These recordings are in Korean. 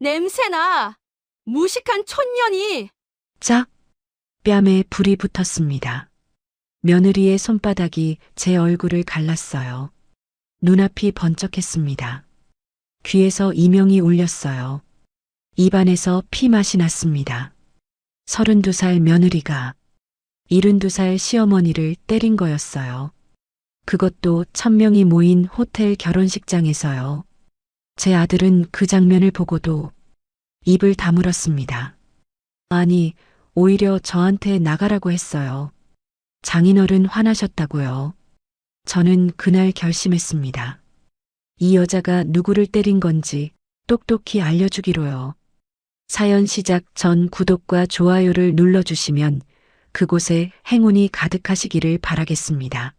냄새나! 무식한 촌년이! 짝! 뺨에 불이 붙었습니다. 며느리의 손바닥이 제 얼굴을 갈랐어요. 눈앞이 번쩍했습니다. 귀에서 이명이 울렸어요. 입안에서 피맛이 났습니다. 32살 며느리가 72살 시어머니를 때린 거였어요. 그것도 1000명이 모인 호텔 결혼식장에서요. 제 아들은 그 장면을 보고도 입을 다물었습니다. 아니, 오히려 저한테 나가라고 했어요. 장인어른 화나셨다고요. 저는 그날 결심했습니다. 이 여자가 누구를 때린 건지 똑똑히 알려주기로요. 사연 시작 전 구독과 좋아요를 눌러주시면 그곳에 행운이 가득하시기를 바라겠습니다.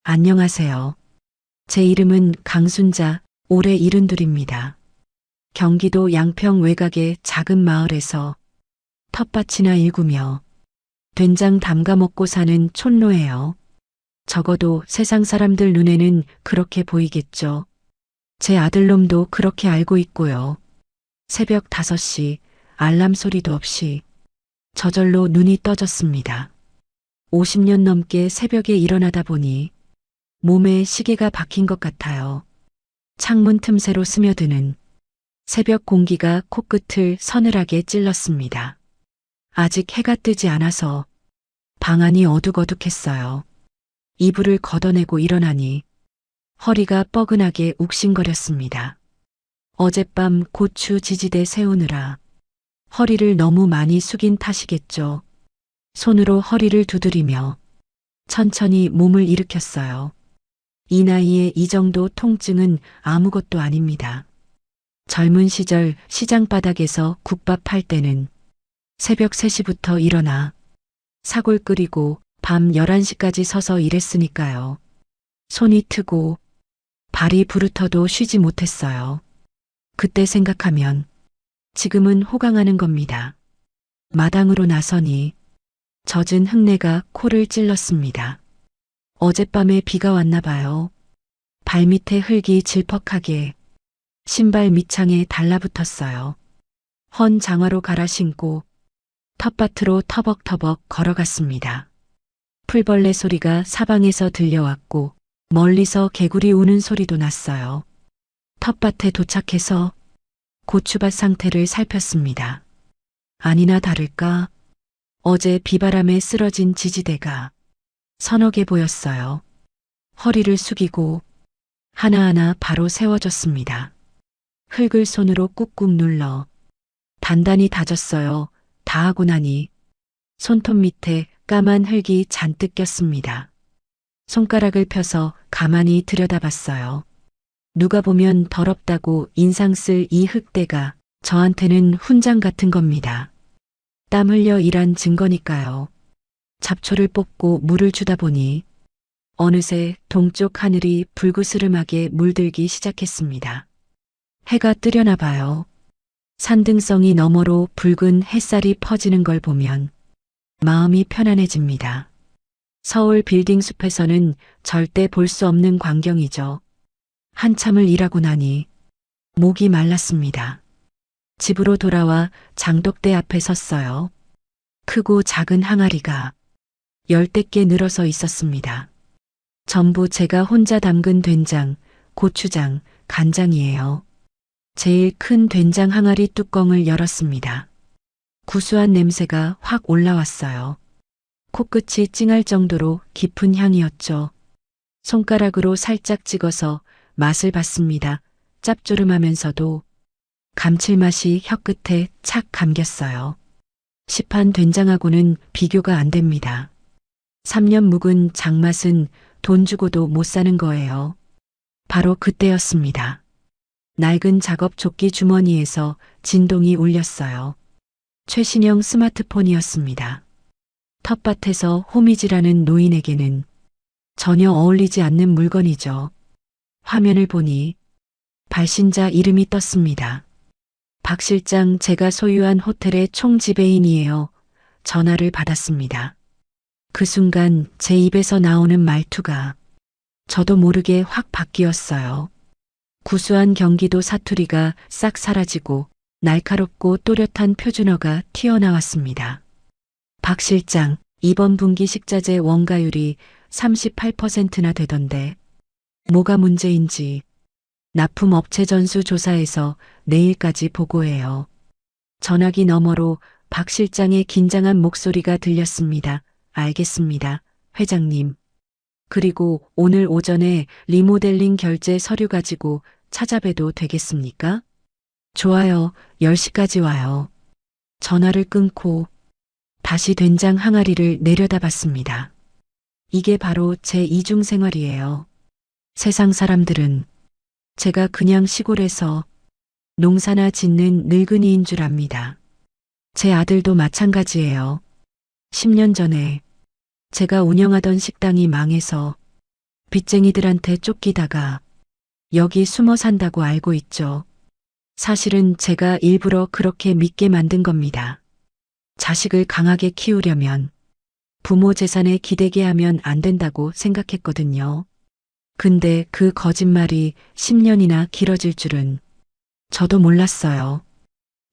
안녕하세요. 제 이름은 강순자, 올해 72입니다. 경기도 양평 외곽의 작은 마을에서 텃밭이나 일구며 된장 담가 먹고 사는 촌노예요. 적어도 세상 사람들 눈에는 그렇게 보이겠죠. 제 아들놈도 그렇게 알고 있고요. 새벽 5시 알람 소리도 없이 저절로 눈이 떠졌습니다. 50년 넘게 새벽에 일어나다 보니 몸에 시계가 박힌 것 같아요. 창문 틈새로 스며드는 새벽 공기가 코끝을 서늘하게 찔렀습니다. 아직 해가 뜨지 않아서 방 안이 어둑어둑했어요. 이불을 걷어내고 일어나니 허리가 뻐근하게 욱신거렸습니다. 어젯밤 고추 지지대 세우느라 허리를 너무 많이 숙인 탓이겠죠. 손으로 허리를 두드리며 천천히 몸을 일으켰어요. 이 나이에 이 정도 통증은 아무것도 아닙니다. 젊은 시절 시장 바닥에서 국밥 팔 때는 새벽 3시부터 일어나 사골 끓이고 밤 11시까지 서서 일했으니까요. 손이 트고 발이 부르터도 쉬지 못했어요. 그때 생각하면 지금은 호강하는 겁니다. 마당으로 나서니 젖은 흙내가 코를 찔렀습니다. 어젯밤에 비가 왔나 봐요. 발밑에 흙이 질퍽하게 신발 밑창에 달라붙었어요. 헌 장화로 갈아 신고 텃밭으로 터벅터벅 걸어갔습니다. 풀벌레 소리가 사방에서 들려왔고 멀리서 개구리 우는 소리도 났어요. 텃밭에 도착해서 고추밭 상태를 살폈습니다. 아니나 다를까 어제 비바람에 쓰러진 지지대가 서너 개 보였어요. 허리를 숙이고 하나하나 바로 세워졌습니다. 흙을 손으로 꾹꾹 눌러 단단히 다졌어요. 다 하고 나니 손톱 밑에 까만 흙이 잔뜩 꼈습니다. 손가락을 펴서 가만히 들여다봤어요. 누가 보면 더럽다고 인상 쓸 이 흙대가 저한테는 훈장 같은 겁니다. 땀 흘려 일한 증거니까요. 잡초를 뽑고 물을 주다 보니 어느새 동쪽 하늘이 불그스름하게 물들기 시작했습니다. 해가 뜨려나 봐요. 산등성이 너머로 붉은 햇살이 퍼지는 걸 보면 마음이 편안해집니다. 서울 빌딩 숲에서는 절대 볼 수 없는 광경이죠. 한참을 일하고 나니 목이 말랐습니다. 집으로 돌아와 장독대 앞에 섰어요. 크고 작은 항아리가 10대 개 늘어서 있었습니다. 전부 제가 혼자 담근 된장, 고추장, 간장이에요. 제일 큰 된장 항아리 뚜껑을 열었습니다. 구수한 냄새가 확 올라왔어요. 코끝이 찡할 정도로 깊은 향이었죠. 손가락으로 살짝 찍어서 맛을 봤습니다. 짭조름하면서도 감칠맛이 혀끝에 착 감겼어요. 시판 된장하고는 비교가 안 됩니다. 3년 묵은 장맛은 돈 주고도 못 사는 거예요. 바로 그때였습니다. 낡은 작업 조끼 주머니에서 진동이 울렸어요. 최신형 스마트폰이었습니다. 텃밭에서 호미질하는 노인에게는 전혀 어울리지 않는 물건이죠. 화면을 보니 발신자 이름이 떴습니다. 박 실장, 제가 소유한 호텔의 총지배인이에요. 전화를 받았습니다. 그 순간 제 입에서 나오는 말투가 저도 모르게 확 바뀌었어요. 구수한 경기도 사투리가 싹 사라지고 날카롭고 또렷한 표준어가 튀어나왔습니다. 박 실장, 이번 분기 식자재 원가율이 38%나 되던데 뭐가 문제인지 납품업체 전수 조사에서 내일까지 보고해요. 전화기 너머로 박 실장의 긴장한 목소리가 들렸습니다. 알겠습니다, 회장님. 그리고 오늘 오전에 리모델링 결제 서류 가지고 찾아뵈도 되겠습니까? 좋아요, 10시까지 와요. 전화를 끊고 다시 된장 항아리를 내려다봤습니다. 이게 바로 제 이중 생활이에요. 세상 사람들은 제가 그냥 시골에서 농사나 짓는 늙은이인 줄 압니다. 제 아들도 마찬가지예요. 10년 전에 제가 운영하던 식당이 망해서 빚쟁이들한테 쫓기다가 여기 숨어 산다고 알고 있죠. 사실은 제가 일부러 그렇게 믿게 만든 겁니다. 자식을 강하게 키우려면 부모 재산에 기대게 하면 안 된다고 생각했거든요. 근데 그 거짓말이 10년이나 길어질 줄은 저도 몰랐어요.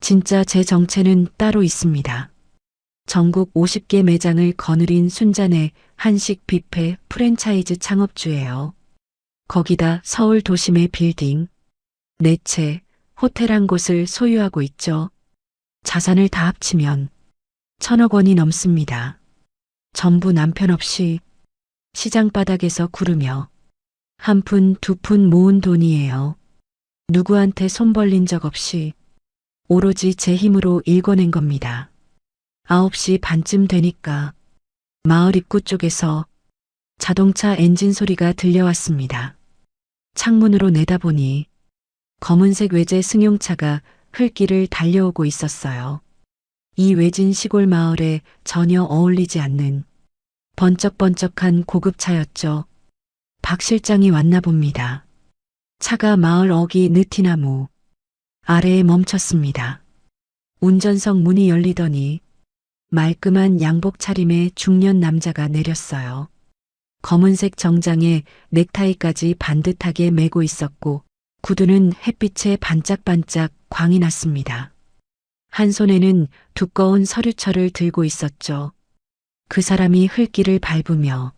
진짜 제 정체는 따로 있습니다. 전국 50개 매장을 거느린 순잔의 한식 뷔페 프랜차이즈 창업주예요. 거기다 서울 도심의 빌딩, 4채, 호텔 한 곳을 소유하고 있죠. 자산을 다 합치면 1,000억 원이 넘습니다. 전부 남편 없이 시장 바닥에서 구르며 한 푼, 두 푼 모은 돈이에요. 누구한테 손 벌린 적 없이 오로지 제 힘으로 일궈낸 겁니다. 9시 반쯤 되니까 마을 입구 쪽에서 자동차 엔진 소리가 들려왔습니다. 창문으로 내다보니 검은색 외제 승용차가 흘길을 달려오고 있었어요. 이 외진 시골 마을에 전혀 어울리지 않는 번쩍번쩍한 고급차였죠. 박 실장이 왔나 봅니다. 차가 마을 어귀 느티나무 아래에 멈췄습니다. 운전석 문이 열리더니 말끔한 양복 차림의 중년 남자가 내렸어요. 검은색 정장에 넥타이까지 반듯하게 매고 있었고 구두는 햇빛에 반짝반짝 광이 났습니다. 한 손에는 두꺼운 서류철을 들고 있었죠. 그 사람이 흘길을 밟으며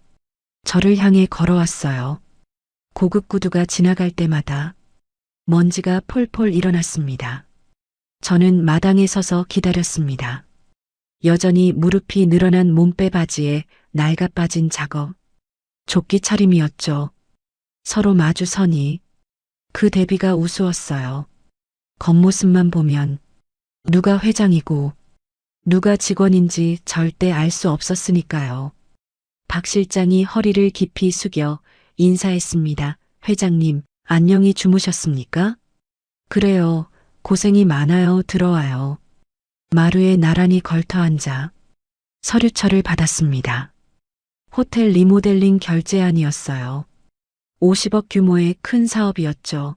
저를 향해 걸어왔어요. 고급 구두가 지나갈 때마다 먼지가 폴폴 일어났습니다. 저는 마당에 서서 기다렸습니다. 여전히 무릎이 늘어난 몸빼 바지에 낡아 빠진 작업. 조끼 차림이었죠. 서로 마주 서니 그 대비가 우스웠어요. 겉모습만 보면 누가 회장이고 누가 직원인지 절대 알 수 없었으니까요. 박 실장이 허리를 깊이 숙여 인사했습니다. 회장님, 안녕히 주무셨습니까? 그래요. 고생이 많아요. 들어와요. 마루에 나란히 걸터앉아 서류철을 받았습니다. 호텔 리모델링 결제안이었어요. 50억 규모의 큰 사업이었죠.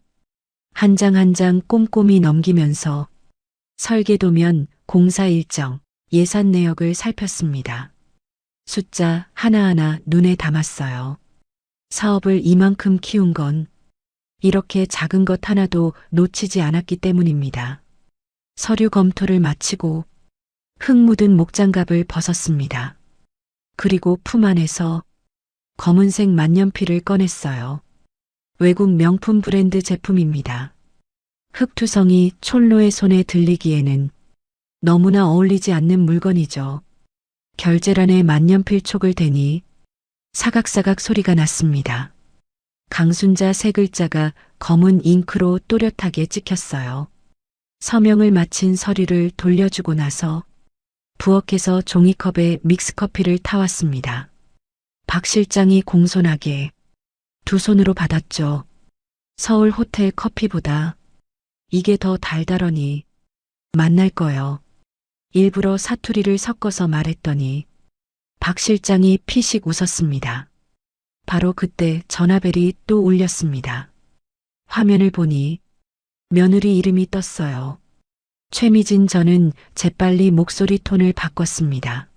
한 장 한 장 꼼꼼히 넘기면서 설계도면, 공사 일정, 예산 내역을 살폈습니다. 숫자 하나하나 눈에 담았어요. 사업을 이만큼 키운 건 이렇게 작은 것 하나도 놓치지 않았기 때문입니다. 서류 검토를 마치고 흙 묻은 목장갑을 벗었습니다. 그리고 품 안에서 검은색 만년필을 꺼냈어요. 외국 명품 브랜드 제품입니다. 흙투성이 촐로의 손에 들리기에는 너무나 어울리지 않는 물건이죠. 결제란에 만년필 촉을 대니 사각사각 소리가 났습니다. 강순자 세 글자가 검은 잉크로 또렷하게 찍혔어요. 서명을 마친 서류를 돌려주고 나서 부엌에서 종이컵에 믹스커피를 타왔습니다. 박 실장이 공손하게 두 손으로 받았죠. 서울 호텔 커피보다 이게 더 달달하니 만날 거요. 일부러 사투리를 섞어서 말했더니 박 실장이 피식 웃었습니다. 바로 그때 전화벨이 또 울렸습니다. 화면을 보니 며느리 이름이 떴어요. 최미진. 저는 재빨리 목소리 톤을 바꿨습니다.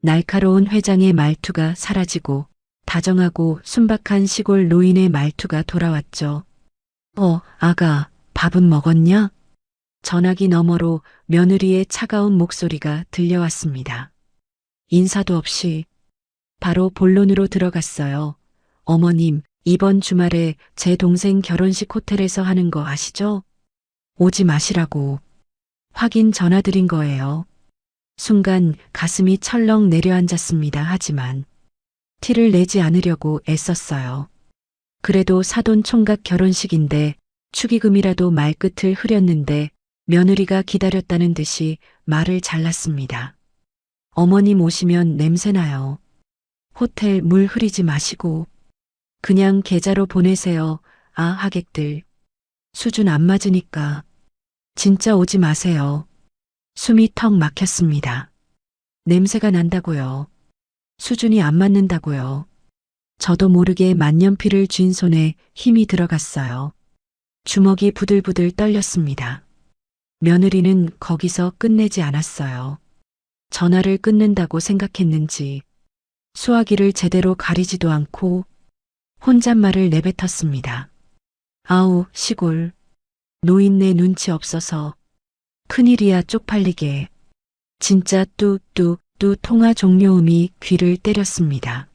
날카로운 회장의 말투가 사라지고 다정하고 순박한 시골 노인의 말투가 돌아왔죠. 아가, 밥은 먹었냐? 전화기 너머로 며느리의 차가운 목소리가 들려왔습니다. 인사도 없이 바로 본론으로 들어갔어요. 어머님, 이번 주말에 제 동생 결혼식 호텔에서 하는 거 아시죠? 오지 마시라고. 확인 전화 드린 거예요. 순간 가슴이 철렁 내려앉았습니다. 하지만 티를 내지 않으려고 애썼어요. 그래도 사돈 총각 결혼식인데 축의금이라도 말끝을 흐렸는데 며느리가 기다렸다는 듯이 말을 잘랐습니다. 어머님 오시면 냄새나요. 호텔 물 흐리지 마시고 그냥 계좌로 보내세요. 아, 하객들. 수준 안 맞으니까 진짜 오지 마세요. 숨이 턱 막혔습니다. 냄새가 난다고요. 수준이 안 맞는다고요. 저도 모르게 만년필을 쥔 손에 힘이 들어갔어요. 주먹이 부들부들 떨렸습니다. 며느리는 거기서 끝내지 않았어요. 전화를 끊는다고 생각했는지 수화기를 제대로 가리지도 않고 혼잣말을 내뱉었습니다. 아우, 시골. 노인네 눈치 없어서 큰일이야 쪽팔리게. 진짜 뚜뚜뚜 통화 종료음이 귀를 때렸습니다.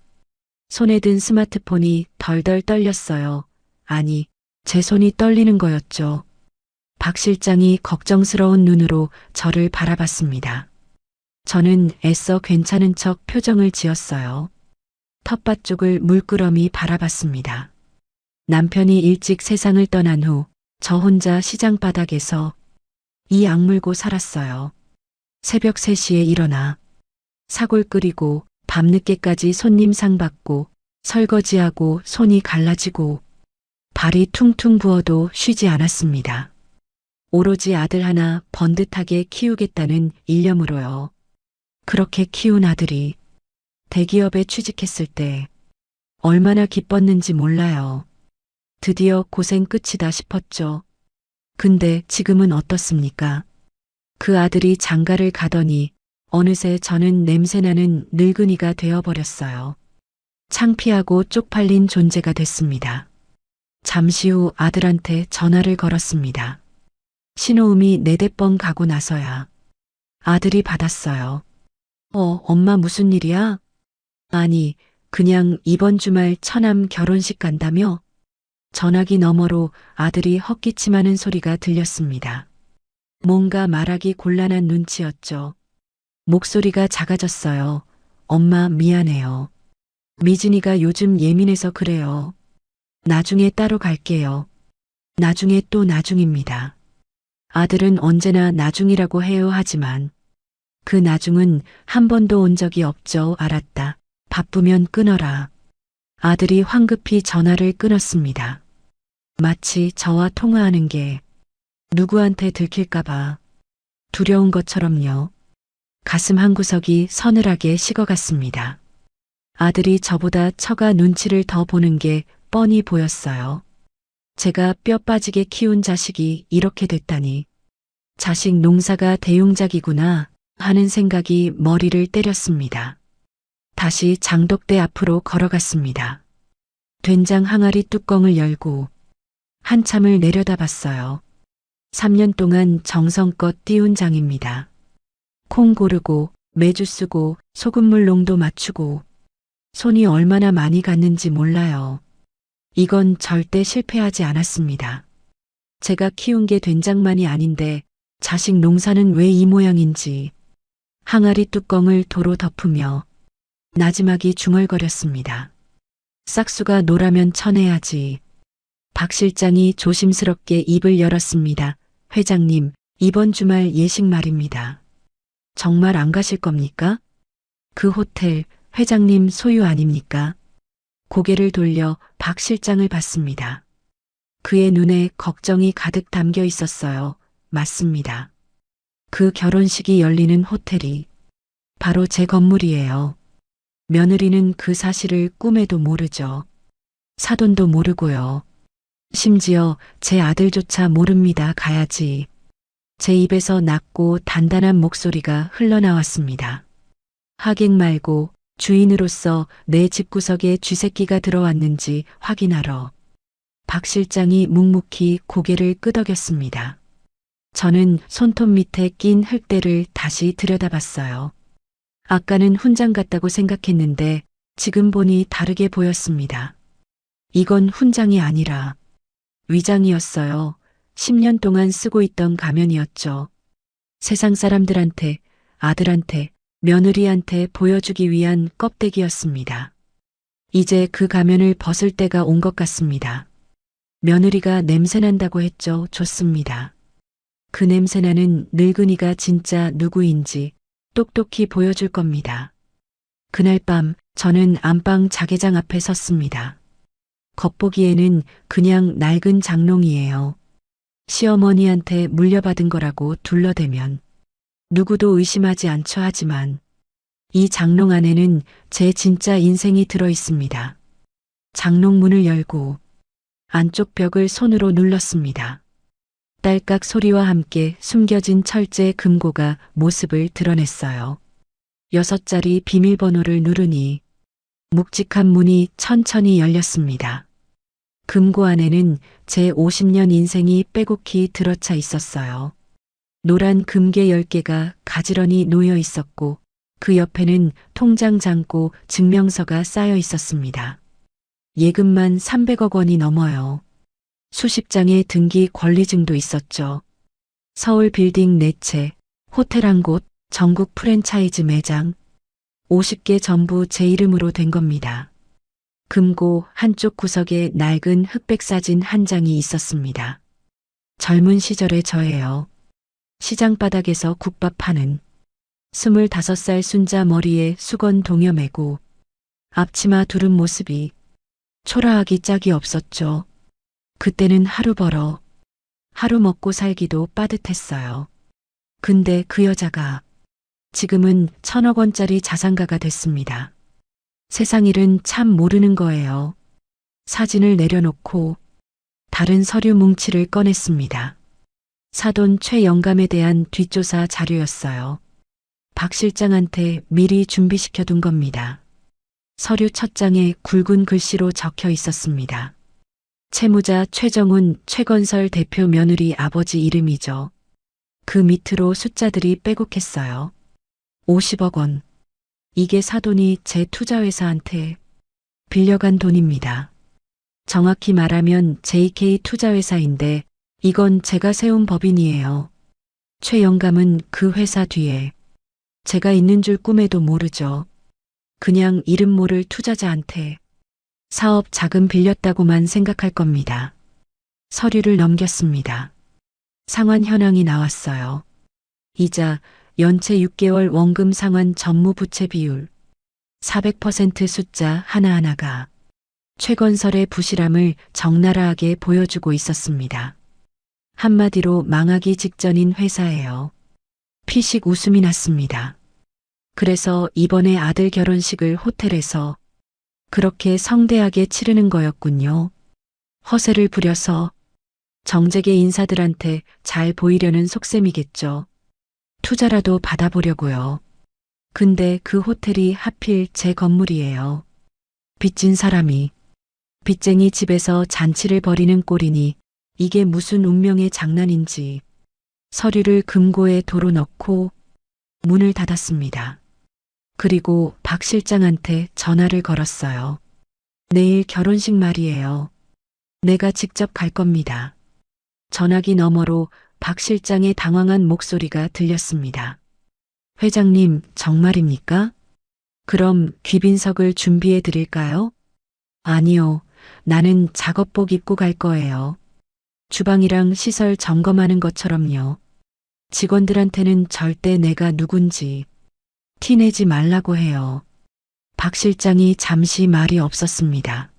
손에 든 스마트폰이 덜덜 떨렸어요. 아니, 제 손이 떨리는 거였죠. 박 실장이 걱정스러운 눈으로 저를 바라봤습니다. 저는 애써 괜찮은 척 표정을 지었어요. 텃밭 쪽을 물끄러미 바라봤습니다. 남편이 일찍 세상을 떠난 후 저 혼자 시장 바닥에서 이 악물고 살았어요. 새벽 3시에 일어나 사골 끓이고 밤늦게까지 손님 상 받고 설거지하고 손이 갈라지고 발이 퉁퉁 부어도 쉬지 않았습니다. 오로지 아들 하나 번듯하게 키우겠다는 일념으로요. 그렇게 키운 아들이 대기업에 취직했을 때 얼마나 기뻤는지 몰라요. 드디어 고생 끝이다 싶었죠. 근데 지금은 어떻습니까? 그 아들이 장가를 가더니 어느새 저는 냄새나는 늙은이가 되어버렸어요. 창피하고 쪽팔린 존재가 됐습니다. 잠시 후 아들한테 전화를 걸었습니다. 신호음이 4-5번 가고 나서야 아들이 받았어요. 엄마 무슨 일이야? 아니, 그냥 이번 주말 처남 결혼식 간다며? 전화기 너머로 아들이 헛기침하는 소리가 들렸습니다. 뭔가 말하기 곤란한 눈치였죠. 목소리가 작아졌어요. 엄마 미안해요. 미진이가 요즘 예민해서 그래요. 나중에 따로 갈게요. 나중에 또 나중입니다. 아들은 언제나 나중이라고 해요 하지만 그 나중은 한 번도 온 적이 없죠. 알았다. 바쁘면 끊어라. 아들이 황급히 전화를 끊었습니다. 마치 저와 통화하는 게 누구한테 들킬까봐 두려운 것처럼요. 가슴 한구석이 서늘하게 식어갔습니다. 아들이 저보다 처가 눈치를 더 보는 게 뻔히 보였어요. 제가 뼈 빠지게 키운 자식이 이렇게 됐다니. 자식 농사가 대용작이구나 하는 생각이 머리를 때렸습니다. 다시 장독대 앞으로 걸어갔습니다. 된장 항아리 뚜껑을 열고 한참을 내려다봤어요. 3년 동안 정성껏 띄운 장입니다. 콩 고르고 매주 쓰고 소금물 농도 맞추고 손이 얼마나 많이 갔는지 몰라요. 이건 절대 실패하지 않았습니다. 제가 키운 게 된장만이 아닌데 자식 농사는 왜 이 모양인지 항아리 뚜껑을 도로 덮으며 나지막이 중얼거렸습니다. 싹수가 노라면 쳐내야지. 박 실장이 조심스럽게 입을 열었습니다. 회장님, 이번 주말 예식 말입니다. 정말 안 가실 겁니까? 그 호텔 회장님 소유 아닙니까? 고개를 돌려 박 실장을 봤습니다. 그의 눈에 걱정이 가득 담겨 있었어요. 맞습니다. 그 결혼식이 열리는 호텔이 바로 제 건물이에요. 며느리는 그 사실을 꿈에도 모르죠. 사돈도 모르고요. 심지어 제 아들조차 모릅니다. 가야지. 제 입에서 낮고 단단한 목소리가 흘러나왔습니다. 하객 말고 주인으로서 내 집구석에 쥐새끼가 들어왔는지 확인하러. 박 실장이 묵묵히 고개를 끄덕였습니다. 저는 손톱 밑에 낀 흙대를 다시 들여다봤어요. 아까는 훈장 같다고 생각했는데 지금 보니 다르게 보였습니다. 이건 훈장이 아니라 위장이었어요. 10년 동안 쓰고 있던 가면이었죠. 세상 사람들한테, 아들한테, 며느리한테 보여주기 위한 껍데기였습니다. 이제 그 가면을 벗을 때가 온 것 같습니다. 며느리가 냄새난다고 했죠. 좋습니다. 그 냄새나는 늙은이가 진짜 누구인지 똑똑히 보여줄 겁니다. 그날 밤 저는 안방 자개장 앞에 섰습니다. 겉보기에는 그냥 낡은 장롱이에요. 시어머니한테 물려받은 거라고 둘러대면 누구도 의심하지 않죠. 하지만 이 장롱 안에는 제 진짜 인생이 들어 있습니다. 장롱 문을 열고 안쪽 벽을 손으로 눌렀습니다. 딸깍 소리와 함께 숨겨진 철제 금고가 모습을 드러냈어요. 6자리 비밀번호를 누르니 묵직한 문이 천천히 열렸습니다. 금고 안에는 제 50년 인생이 빼곡히 들어차 있었어요. 노란 금괴 10개가 가지런히 놓여 있었고 그 옆에는 통장 잔고 증명서가 쌓여 있었습니다. 예금만 300억 원이 넘어요. 수십 장의 등기 권리증도 있었죠. 서울 빌딩 4채, 호텔 1곳, 전국 프랜차이즈 매장, 50개 전부 제 이름으로 된 겁니다. 금고 한쪽 구석에 낡은 흑백 사진 한 장이 있었습니다. 젊은 시절의 저예요. 시장 바닥에서 국밥 파는 25살 순자 머리에 수건 동여 매고 앞치마 두른 모습이 초라하기 짝이 없었죠. 그때는 하루 벌어 하루 먹고 살기도 빠듯했어요. 근데 그 여자가 지금은 1000억 원짜리 자산가가 됐습니다. 세상 일은 참 모르는 거예요. 사진을 내려놓고 다른 서류 뭉치를 꺼냈습니다. 사돈 최 영감에 대한 뒷조사 자료였어요. 박 실장한테 미리 준비시켜 둔 겁니다. 서류 첫 장에 굵은 글씨로 적혀 있었습니다. 채무자 최정훈 최건설 대표 며느리 아버지 이름이죠. 그 밑으로 숫자들이 빼곡했어요. 50억 원. 이게 사돈이 제 투자회사한테 빌려간 돈입니다. 정확히 말하면 JK 투자회사인데 이건 제가 세운 법인이에요. 최 영감은 그 회사 뒤에 제가 있는 줄 꿈에도 모르죠. 그냥 이름 모를 투자자한테 사업 자금 빌렸다고만 생각할 겁니다. 서류를 넘겼습니다. 상환 현황이 나왔어요. 이자, 연체 6개월 원금 상환 전무 부채 비율 400% 숫자 하나하나가 최건설의 부실함을 적나라하게 보여주고 있었습니다. 한마디로 망하기 직전인 회사예요. 피식 웃음이 났습니다. 그래서 이번에 아들 결혼식을 호텔에서 그렇게 성대하게 치르는 거였군요. 허세를 부려서 정재계 인사들한테 잘 보이려는 속셈이겠죠. 투자라도 받아보려고요. 근데 그 호텔이 하필 제 건물이에요. 빚진 사람이 빚쟁이 집에서 잔치를 벌이는 꼴이니 이게 무슨 운명의 장난인지 서류를 금고에 도로 넣고 문을 닫았습니다. 그리고 박 실장한테 전화를 걸었어요. 내일 결혼식 말이에요. 내가 직접 갈 겁니다. 전화기 너머로 박 실장의 당황한 목소리가 들렸습니다. 회장님, 정말입니까? 그럼 귀빈석을 준비해 드릴까요? 아니요. 나는 작업복 입고 갈 거예요. 주방이랑 시설 점검하는 것처럼요. 직원들한테는 절대 내가 누군지 티내지 말라고 해요. 박 실장이 잠시 말이 없었습니다.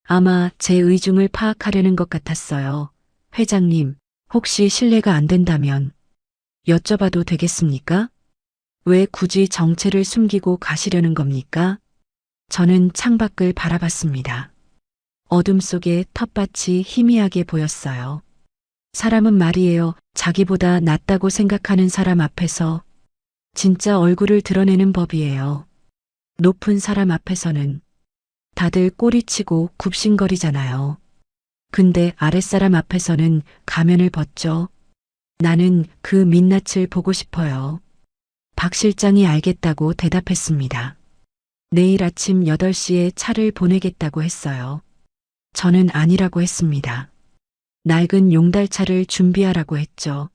아마 제 의중을 파악하려는 것 같았어요. 회장님, 혹시 실례가 안 된다면 여쭤봐도 되겠습니까? 왜 굳이 정체를 숨기고 가시려는 겁니까? 저는 창밖을 바라봤습니다. 어둠 속에 텃밭이 희미하게 보였어요. 사람은 말이에요. 자기보다 낫다고 생각하는 사람 앞에서 진짜 얼굴을 드러내는 법이에요. 높은 사람 앞에서는 다들 꼬리치고 굽신거리잖아요. 근데 아랫사람 앞에서는 가면을 벗죠. 나는 그 민낯을 보고 싶어요. 박 실장이 알겠다고 대답했습니다. 내일 아침 8시에 차를 보내겠다고 했어요. 저는 아니라고 했습니다. 낡은 용달차를 준비하라고 했죠.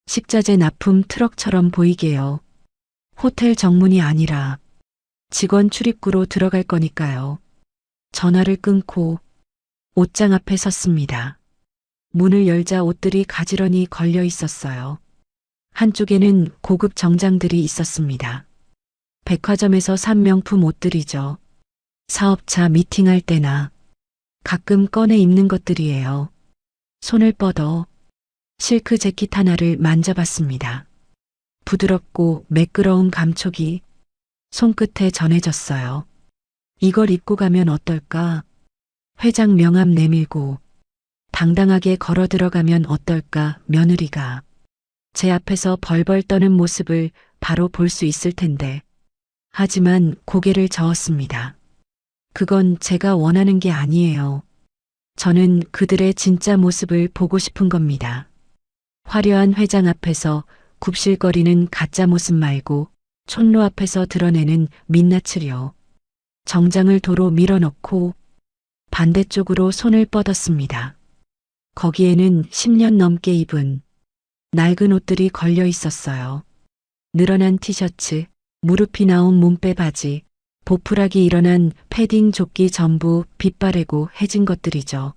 식자재 납품 트럭처럼 보이게요. 호텔 정문이 아니라 직원 출입구로 들어갈 거니까요. 전화를 끊고 옷장 앞에 섰습니다. 문을 열자 옷들이 가지런히 걸려 있었어요. 한쪽에는 고급 정장들이 있었습니다. 백화점에서 산 명품 옷들이죠. 사업차 미팅할 때나 가끔 꺼내 입는 것들이에요. 손을 뻗어 실크 재킷 하나를 만져봤습니다. 부드럽고 매끄러운 감촉이 손끝에 전해졌어요. 이걸 입고 가면 어떨까? 회장 명함 내밀고 당당하게 걸어 들어가면 어떨까? 며느리가 제 앞에서 벌벌 떠는 모습을 바로 볼 수 있을 텐데. 하지만 고개를 저었습니다. 그건 제가 원하는 게 아니에요. 저는 그들의 진짜 모습을 보고 싶은 겁니다. 화려한 회장 앞에서 굽실거리는 가짜 모습 말고 촌로 앞에서 드러내는 민낯을요. 정장을 도로 밀어넣고 반대쪽으로 손을 뻗었습니다. 거기에는 10년 넘게 입은 낡은 옷들이 걸려 있었어요. 늘어난 티셔츠, 무릎이 나온 몸빼 바지, 보풀하기 일어난 패딩 조끼 전부 빛바래고 해진 것들이죠.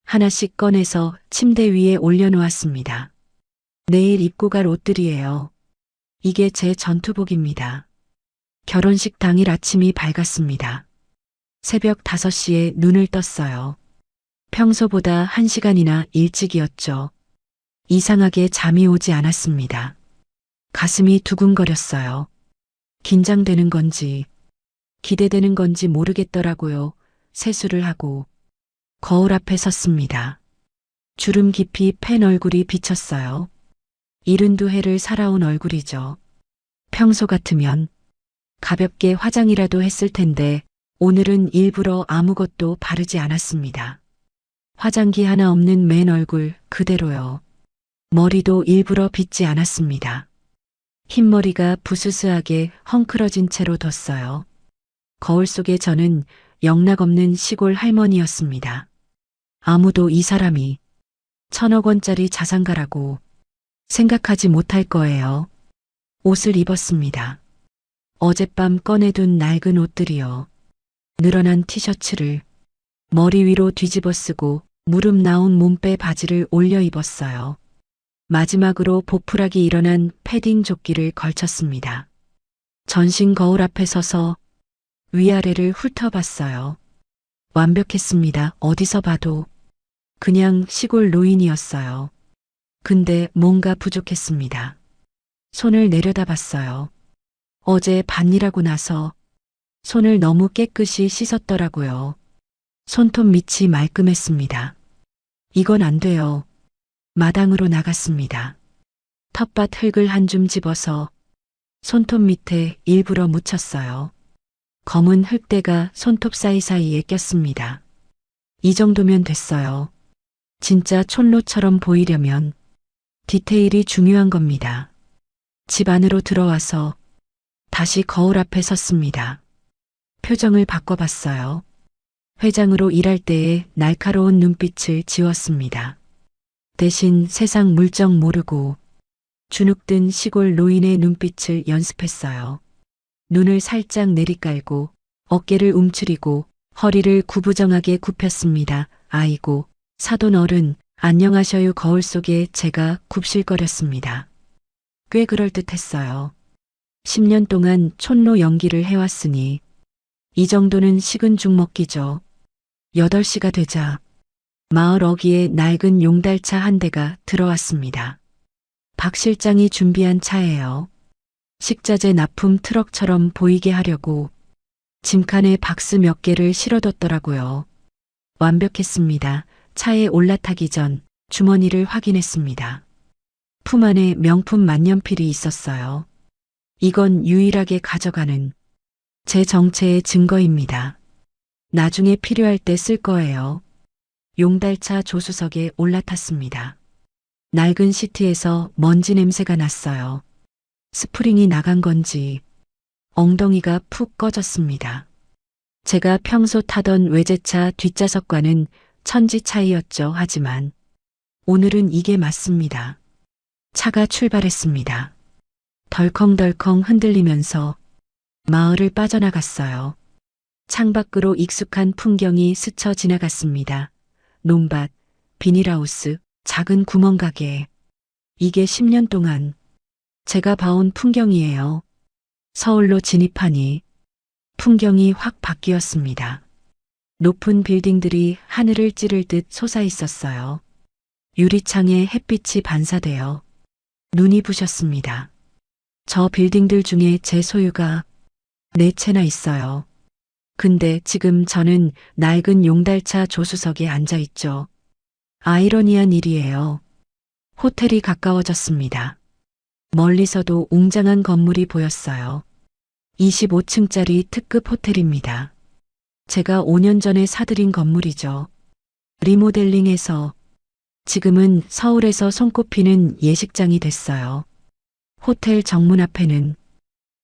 하나씩 꺼내서 침대 위에 올려놓았습니다. 내일 입고 갈 옷들이에요. 이게 제 전투복입니다. 결혼식 당일 아침이 밝았습니다. 새벽 5시에 눈을 떴어요. 평소보다 1시간이나 일찍이었죠. 이상하게 잠이 오지 않았습니다. 가슴이 두근거렸어요. 긴장되는 건지 기대되는 건지 모르겠더라고요. 세수를 하고 거울 앞에 섰습니다. 주름 깊이 팬 얼굴이 비쳤어요. 72회를 살아온 얼굴이죠. 평소 같으면 가볍게 화장이라도 했을 텐데 오늘은 일부러 아무것도 바르지 않았습니다. 화장기 하나 없는 맨 얼굴 그대로요. 머리도 일부러 빗지 않았습니다. 흰머리가 부스스하게 헝클어진 채로 뒀어요. 거울 속에 저는 영락없는 시골 할머니였습니다. 아무도 이 사람이 1,000억 원짜리 자산가라고 생각하지 못할 거예요. 옷을 입었습니다. 어젯밤 꺼내둔 낡은 옷들이요. 늘어난 티셔츠를 머리 위로 뒤집어 쓰고 무릎 나온 몸빼 바지를 올려 입었어요. 마지막으로 보풀하기 일어난 패딩 조끼를 걸쳤습니다. 전신 거울 앞에 서서 위아래를 훑어봤어요. 완벽했습니다. 어디서 봐도 그냥 시골 노인이었어요. 근데 뭔가 부족했습니다. 손을 내려다봤어요. 어제 밭일하고 나서 손을 너무 깨끗이 씻었더라고요. 손톱 밑이 말끔했습니다. 이건 안 돼요. 마당으로 나갔습니다. 텃밭 흙을 한 줌 집어서 손톱 밑에 일부러 묻혔어요. 검은 흙대가 손톱 사이사이에 꼈습니다. 이 정도면 됐어요. 진짜 촌로처럼 보이려면 디테일이 중요한 겁니다. 집 안으로 들어와서 다시 거울 앞에 섰습니다. 표정을 바꿔봤어요. 회장으로 일할 때의 날카로운 눈빛을 지웠습니다. 대신 세상 물정 모르고 주눅든 시골 노인의 눈빛을 연습했어요. 눈을 살짝 내리깔고 어깨를 움츠리고 허리를 구부정하게 굽혔습니다. 아이고, 사돈 어른, 안녕하셔요. 거울 속에 제가 굽실거렸습니다. 꽤 그럴듯했어요. 10년 동안 촌로 연기를 해왔으니 이 정도는 식은 죽 먹기죠. 8시가 되자 마을 어귀에 낡은 용달차 한 대가 들어왔습니다. 박 실장이 준비한 차예요. 식자재 납품 트럭처럼 보이게 하려고 짐칸에 박스 몇 개를 실어뒀더라고요. 완벽했습니다. 차에 올라타기 전 주머니를 확인했습니다. 품 안에 명품 만년필이 있었어요. 이건 유일하게 가져가는 제 정체의 증거입니다. 나중에 필요할 때 쓸 거예요. 용달차 조수석에 올라탔습니다. 낡은 시트에서 먼지 냄새가 났어요. 스프링이 나간 건지 엉덩이가 푹 꺼졌습니다. 제가 평소 타던 외제차 뒷좌석과는 천지 차이였죠. 하지만 오늘은 이게 맞습니다. 차가 출발했습니다. 덜컹덜컹 흔들리면서 마을을 빠져나갔어요. 창밖으로 익숙한 풍경이 스쳐 지나갔습니다. 논밭, 비닐하우스, 작은 구멍가게. 이게 10년 동안 제가 봐온 풍경이에요. 서울로 진입하니 풍경이 확 바뀌었습니다. 높은 빌딩들이 하늘을 찌를 듯 솟아 있었어요. 유리창에 햇빛이 반사되어 눈이 부셨습니다. 저 빌딩들 중에 제 소유가 4채나 있어요. 근데 지금 저는 낡은 용달차 조수석에 앉아 있죠. 아이러니한 일이에요. 호텔이 가까워졌습니다. 멀리서도 웅장한 건물이 보였어요. 25층짜리 특급 호텔입니다. 제가 5년 전에 사들인 건물이죠. 리모델링해서 지금은 서울에서 손꼽히는 예식장이 됐어요. 호텔 정문 앞에는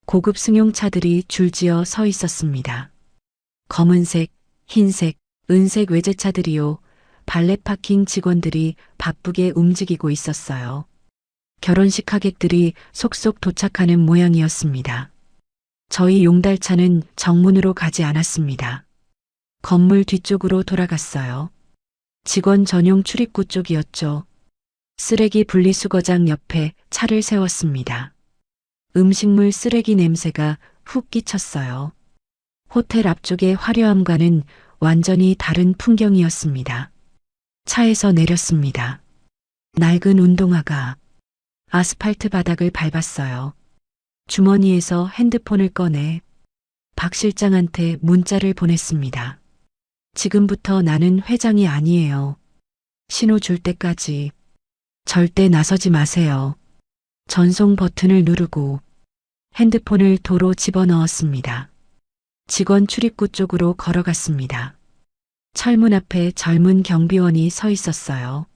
고급 승용차들이 줄지어 서 있었습니다. 검은색, 흰색, 은색 외제차들이요. 발렛 파킹 직원들이 바쁘게 움직이고 있었어요. 결혼식 하객들이 속속 도착하는 모양이었습니다. 저희 용달차는 정문으로 가지 않았습니다. 건물 뒤쪽으로 돌아갔어요. 직원 전용 출입구 쪽이었죠. 쓰레기 분리수거장 옆에 차를 세웠습니다. 음식물 쓰레기 냄새가 훅 끼쳤어요. 호텔 앞쪽의 화려함과는 완전히 다른 풍경이었습니다. 차에서 내렸습니다. 낡은 운동화가 아스팔트 바닥을 밟았어요. 주머니에서 핸드폰을 꺼내 박 실장한테 문자를 보냈습니다. 지금부터 나는 회장이 아니에요. 신호 줄 때까지 절대 나서지 마세요. 전송 버튼을 누르고 핸드폰을 도로 집어넣었습니다. 직원 출입구 쪽으로 걸어갔습니다. 철문 앞에 젊은 경비원이 서 있었어요.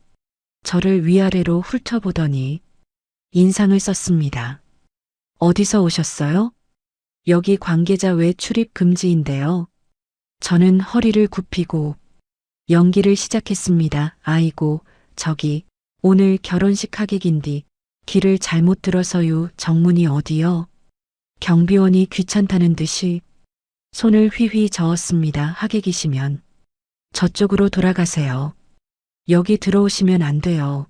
저를 위아래로 훑어보더니 인상을 썼습니다. 어디서 오셨어요? 여기 관계자 외 출입 금지인데요. 저는 허리를 굽히고 연기를 시작했습니다. 아이고, 저기 오늘 결혼식 하객인디 길을 잘못 들어서요. 정문이 어디요? 경비원이 귀찮다는 듯이 손을 휘휘 저었습니다. 하객이시면 저쪽으로 돌아가세요. 여기 들어오시면 안 돼요.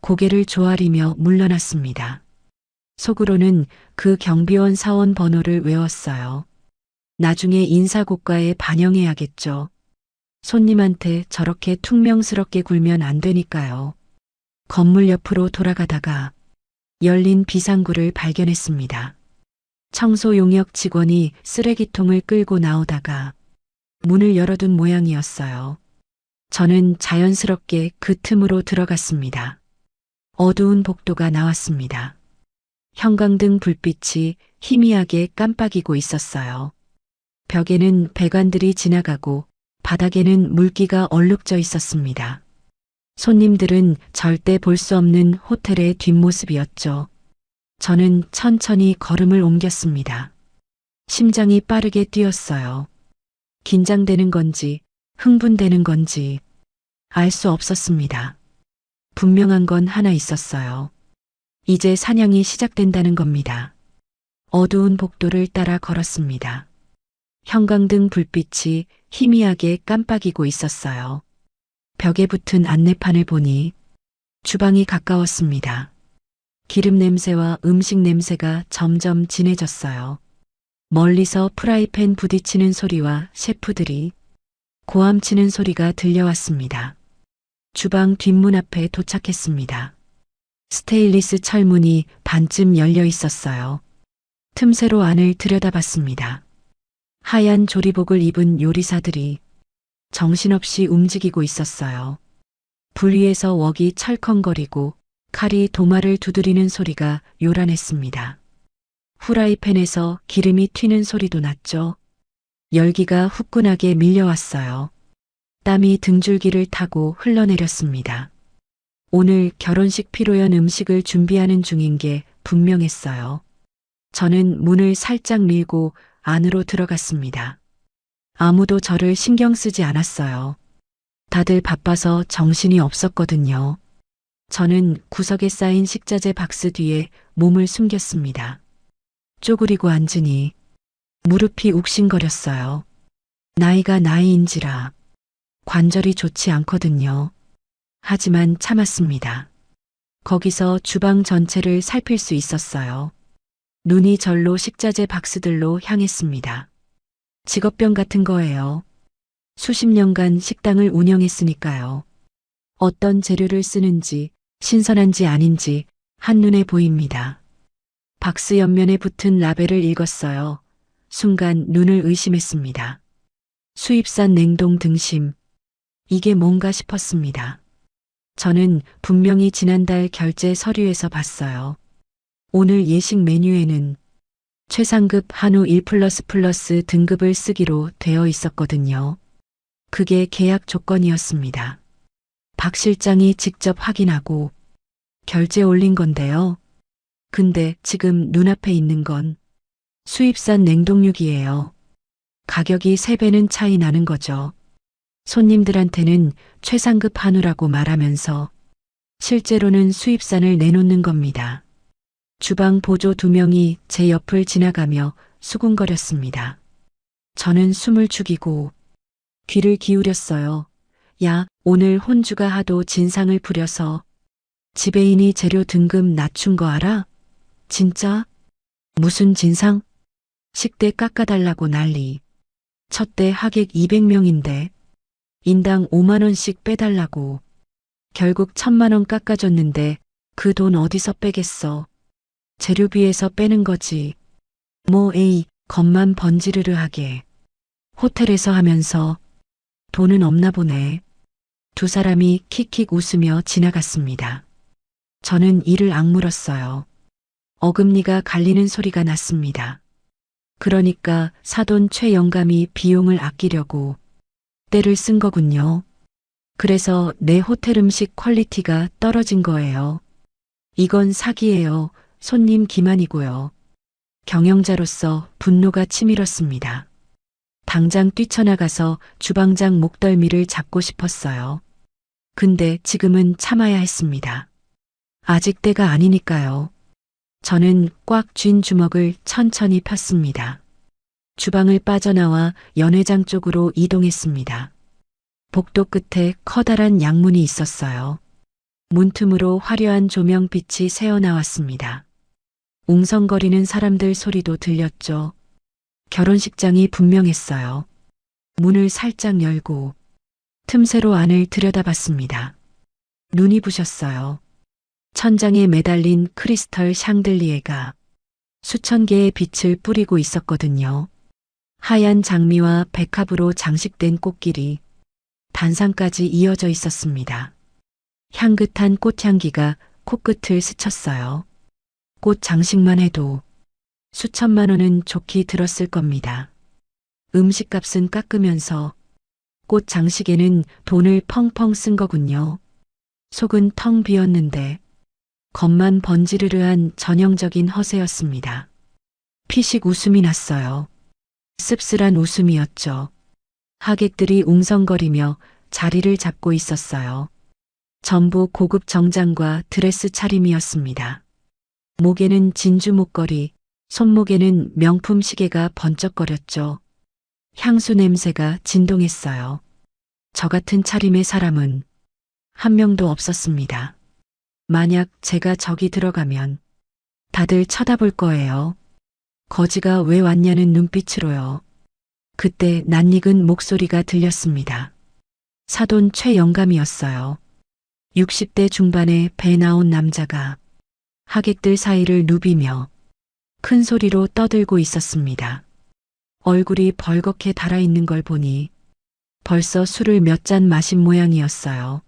고개를 조아리며 물러났습니다. 속으로는 그 경비원 사원 번호를 외웠어요. 나중에 인사고과에 반영해야겠죠. 손님한테 저렇게 퉁명스럽게 굴면 안 되니까요. 건물 옆으로 돌아가다가 열린 비상구를 발견했습니다. 청소 용역 직원이 쓰레기통을 끌고 나오다가 문을 열어둔 모양이었어요. 저는 자연스럽게 그 틈으로 들어갔습니다. 어두운 복도가 나왔습니다. 형광등 불빛이 희미하게 깜빡이고 있었어요. 벽에는 배관들이 지나가고 바닥에는 물기가 얼룩져 있었습니다. 손님들은 절대 볼 수 없는 호텔의 뒷모습이었죠. 저는 천천히 걸음을 옮겼습니다. 심장이 빠르게 뛰었어요. 긴장되는 건지 흥분되는 건지 알 수 없었습니다. 분명한 건 하나 있었어요. 이제 사냥이 시작된다는 겁니다. 어두운 복도를 따라 걸었습니다. 형광등 불빛이 희미하게 깜빡이고 있었어요. 벽에 붙은 안내판을 보니 주방이 가까웠습니다. 기름 냄새와 음식 냄새가 점점 진해졌어요. 멀리서 프라이팬 부딪히는 소리와 셰프들이 고함치는 소리가 들려왔습니다. 주방 뒷문 앞에 도착했습니다. 스테인리스 철문이 반쯤 열려 있었어요. 틈새로 안을 들여다봤습니다. 하얀 조리복을 입은 요리사들이 정신없이 움직이고 있었어요. 불 위에서 웍이 철컹거리고 칼이 도마를 두드리는 소리가 요란했습니다. 후라이팬에서 기름이 튀는 소리도 났죠. 열기가 후끈하게 밀려왔어요. 땀이 등줄기를 타고 흘러내렸습니다. 오늘 결혼식 피로연 음식을 준비하는 중인 게 분명했어요. 저는 문을 살짝 밀고 안으로 들어갔습니다. 아무도 저를 신경 쓰지 않았어요. 다들 바빠서 정신이 없었거든요. 저는 구석에 쌓인 식자재 박스 뒤에 몸을 숨겼습니다. 쪼그리고 앉으니 무릎이 욱신거렸어요. 나이가 나이인지라 관절이 좋지 않거든요. 하지만 참았습니다. 거기서 주방 전체를 살필 수 있었어요. 눈이 절로 식자재 박스들로 향했습니다. 직업병 같은 거예요. 수십 년간 식당을 운영했으니까요. 어떤 재료를 쓰는지 신선한지 아닌지 한눈에 보입니다. 박스 옆면에 붙은 라벨을 읽었어요. 순간 눈을 의심했습니다. 수입산 냉동 등심. 이게 뭔가 싶었습니다. 저는 분명히 지난달 결제 서류에서 봤어요. 오늘 예식 메뉴에는 최상급 한우 1+++ 등급을 쓰기로 되어 있었거든요. 그게 계약 조건이었습니다. 박 실장이 직접 확인하고 결제 올린 건데요. 근데 지금 눈앞에 있는 건 수입산 냉동육이에요. 가격이 3배는 차이 나는 거죠. 손님들한테는 최상급 한우라고 말하면서 실제로는 수입산을 내놓는 겁니다. 주방 보조 2명이 제 옆을 지나가며 수군거렸습니다. 저는 숨을 죽이고 귀를 기울였어요. 야, 오늘 혼주가 하도 진상을 부려서 지배인이 재료 등급 낮춘 거 알아? 진짜? 무슨 진상? 식대 깎아달라고 난리. 첫대 하객 200명인데 인당 5만 원씩 빼달라고. 결국 1,000만 원 깎아줬는데 그 돈 어디서 빼겠어. 재료비에서 빼는 거지. 뭐 에이, 겉만 번지르르하게. 호텔에서 하면서 돈은 없나 보네. 두 사람이 킥킥 웃으며 지나갔습니다. 저는 이를 악물었어요. 어금니가 갈리는 소리가 났습니다. 그러니까 사돈 최 영감이 비용을 아끼려고 때를 쓴 거군요. 그래서 내 호텔 음식 퀄리티가 떨어진 거예요. 이건 사기예요. 손님 기만이고요. 경영자로서 분노가 치밀었습니다. 당장 뛰쳐나가서 주방장 목덜미를 잡고 싶었어요. 근데 지금은 참아야 했습니다. 아직 때가 아니니까요. 저는 꽉 쥔 주먹을 천천히 폈습니다. 주방을 빠져나와 연회장 쪽으로 이동했습니다. 복도 끝에 커다란 양문이 있었어요. 문틈으로 화려한 조명빛이 새어나왔습니다. 웅성거리는 사람들 소리도 들렸죠. 결혼식장이 분명했어요. 문을 살짝 열고 틈새로 안을 들여다봤습니다. 눈이 부셨어요. 천장에 매달린 크리스털 샹들리에가 수천 개의 빛을 뿌리고 있었거든요. 하얀 장미와 백합으로 장식된 꽃길이 단상까지 이어져 있었습니다. 향긋한 꽃향기가 코끝을 스쳤어요. 꽃 장식만 해도 수천만 원은 좋게 들었을 겁니다. 음식값은 깎으면서 꽃 장식에는 돈을 펑펑 쓴 거군요. 속은 텅 비었는데 겉만 번지르르한 전형적인 허세였습니다. 피식 웃음이 났어요. 씁쓸한 웃음이었죠. 하객들이 웅성거리며 자리를 잡고 있었어요. 전부 고급 정장과 드레스 차림이었습니다. 목에는 진주 목걸이, 손목에는 명품 시계가 번쩍거렸죠. 향수 냄새가 진동했어요. 저 같은 차림의 사람은 한 명도 없었습니다. 만약 제가 저기 들어가면 다들 쳐다볼 거예요. 거지가 왜 왔냐는 눈빛으로요. 그때 낯익은 목소리가 들렸습니다. 사돈 최 영감이었어요. 60대 중반의 배 나온 남자가 하객들 사이를 누비며 큰 소리로 떠들고 있었습니다. 얼굴이 벌겋게 달아있는 걸 보니 벌써 술을 몇 잔 마신 모양이었어요.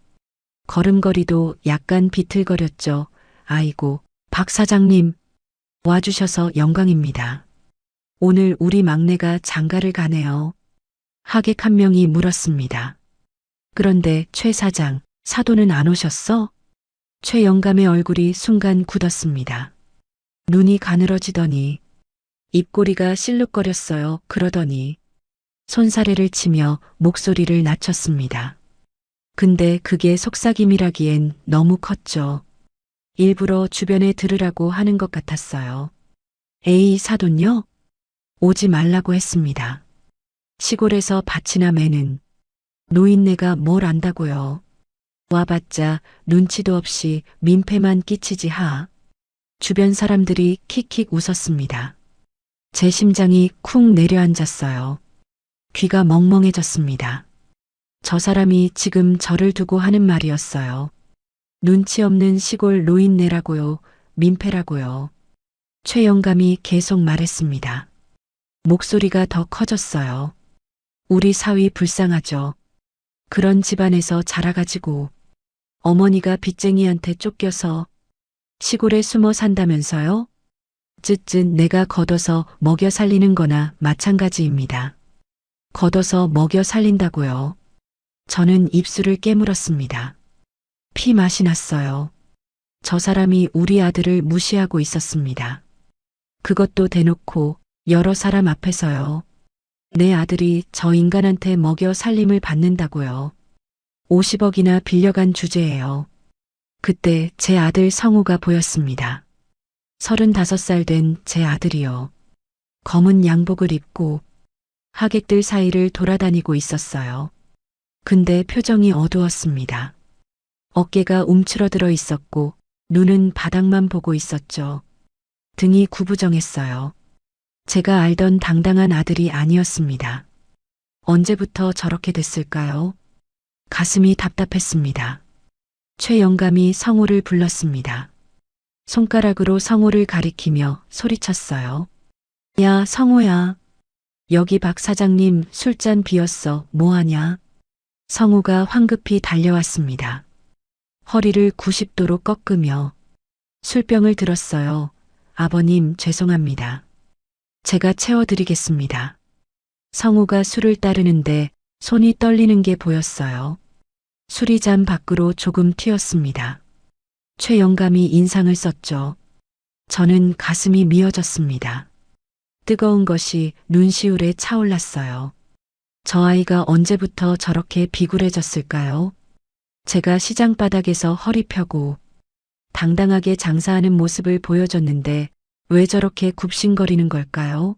걸음걸이도 약간 비틀거렸죠. 아이고, 박 사장님, 와주셔서 영광입니다. 오늘 우리 막내가 장가를 가네요. 하객 한 명이 물었습니다. 그런데 최 사장, 사돈은 안 오셨어? 최영감의 얼굴이 순간 굳었습니다. 눈이 가늘어지더니 입꼬리가 실룩거렸어요. 그러더니 손사래를 치며 목소리를 낮췄습니다. 근데 그게 속삭임이라기엔 너무 컸죠. 일부러 주변에 들으라고 하는 것 같았어요. 에이, 사돈요? 오지 말라고 했습니다. 시골에서 밭이나 매는 노인네가 뭘 안다고요. 와봤자 눈치도 없이 민폐만 끼치지 하. 주변 사람들이 킥킥 웃었습니다. 제 심장이 쿵 내려앉았어요. 귀가 멍멍해졌습니다. 저 사람이 지금 저를 두고 하는 말이었어요. 눈치 없는 시골 노인네라고요. 민폐라고요. 최영감이 계속 말했습니다. 목소리가 더 커졌어요. 우리 사위 불쌍하죠. 그런 집안에서 자라가지고 어머니가 빚쟁이한테 쫓겨서 시골에 숨어 산다면서요? 쯧쯧 내가 걷어서 먹여 살리는 거나 마찬가지입니다. 걷어서 먹여 살린다고요. 저는 입술을 깨물었습니다. 피 맛이 났어요. 저 사람이 우리 아들을 무시하고 있었습니다. 그것도 대놓고 여러 사람 앞에서요. 내 아들이 저 인간한테 먹여 살림을 받는다고요. 50억이나 빌려간 주제예요. 그때 제 아들 성우가 보였습니다. 35살 된 제 아들이요. 검은 양복을 입고 하객들 사이를 돌아다니고 있었어요. 근데 표정이 어두웠습니다. 어깨가 움츠러들어 있었고 눈은 바닥만 보고 있었죠. 등이 구부정했어요. 제가 알던 당당한 아들이 아니었습니다. 언제부터 저렇게 됐을까요? 가슴이 답답했습니다. 최영감이 성우를 불렀습니다. 손가락으로 성우를 가리키며 소리쳤어요. 야, 성우야. 여기 박 사장님 술잔 비었어. 뭐하냐? 성우가 황급히 달려왔습니다. 허리를 90도로 꺾으며 술병을 들었어요. 아버님, 죄송합니다. 제가 채워드리겠습니다. 성우가 술을 따르는데 손이 떨리는 게 보였어요. 술이 잔 밖으로 조금 튀었습니다. 최영감이 인상을 썼죠. 저는 가슴이 미어졌습니다. 뜨거운 것이 눈시울에 차올랐어요. 저 아이가 언제부터 저렇게 비굴해졌을까요? 제가 시장 바닥에서 허리 펴고 당당하게 장사하는 모습을 보여줬는데 왜 저렇게 굽신거리는 걸까요?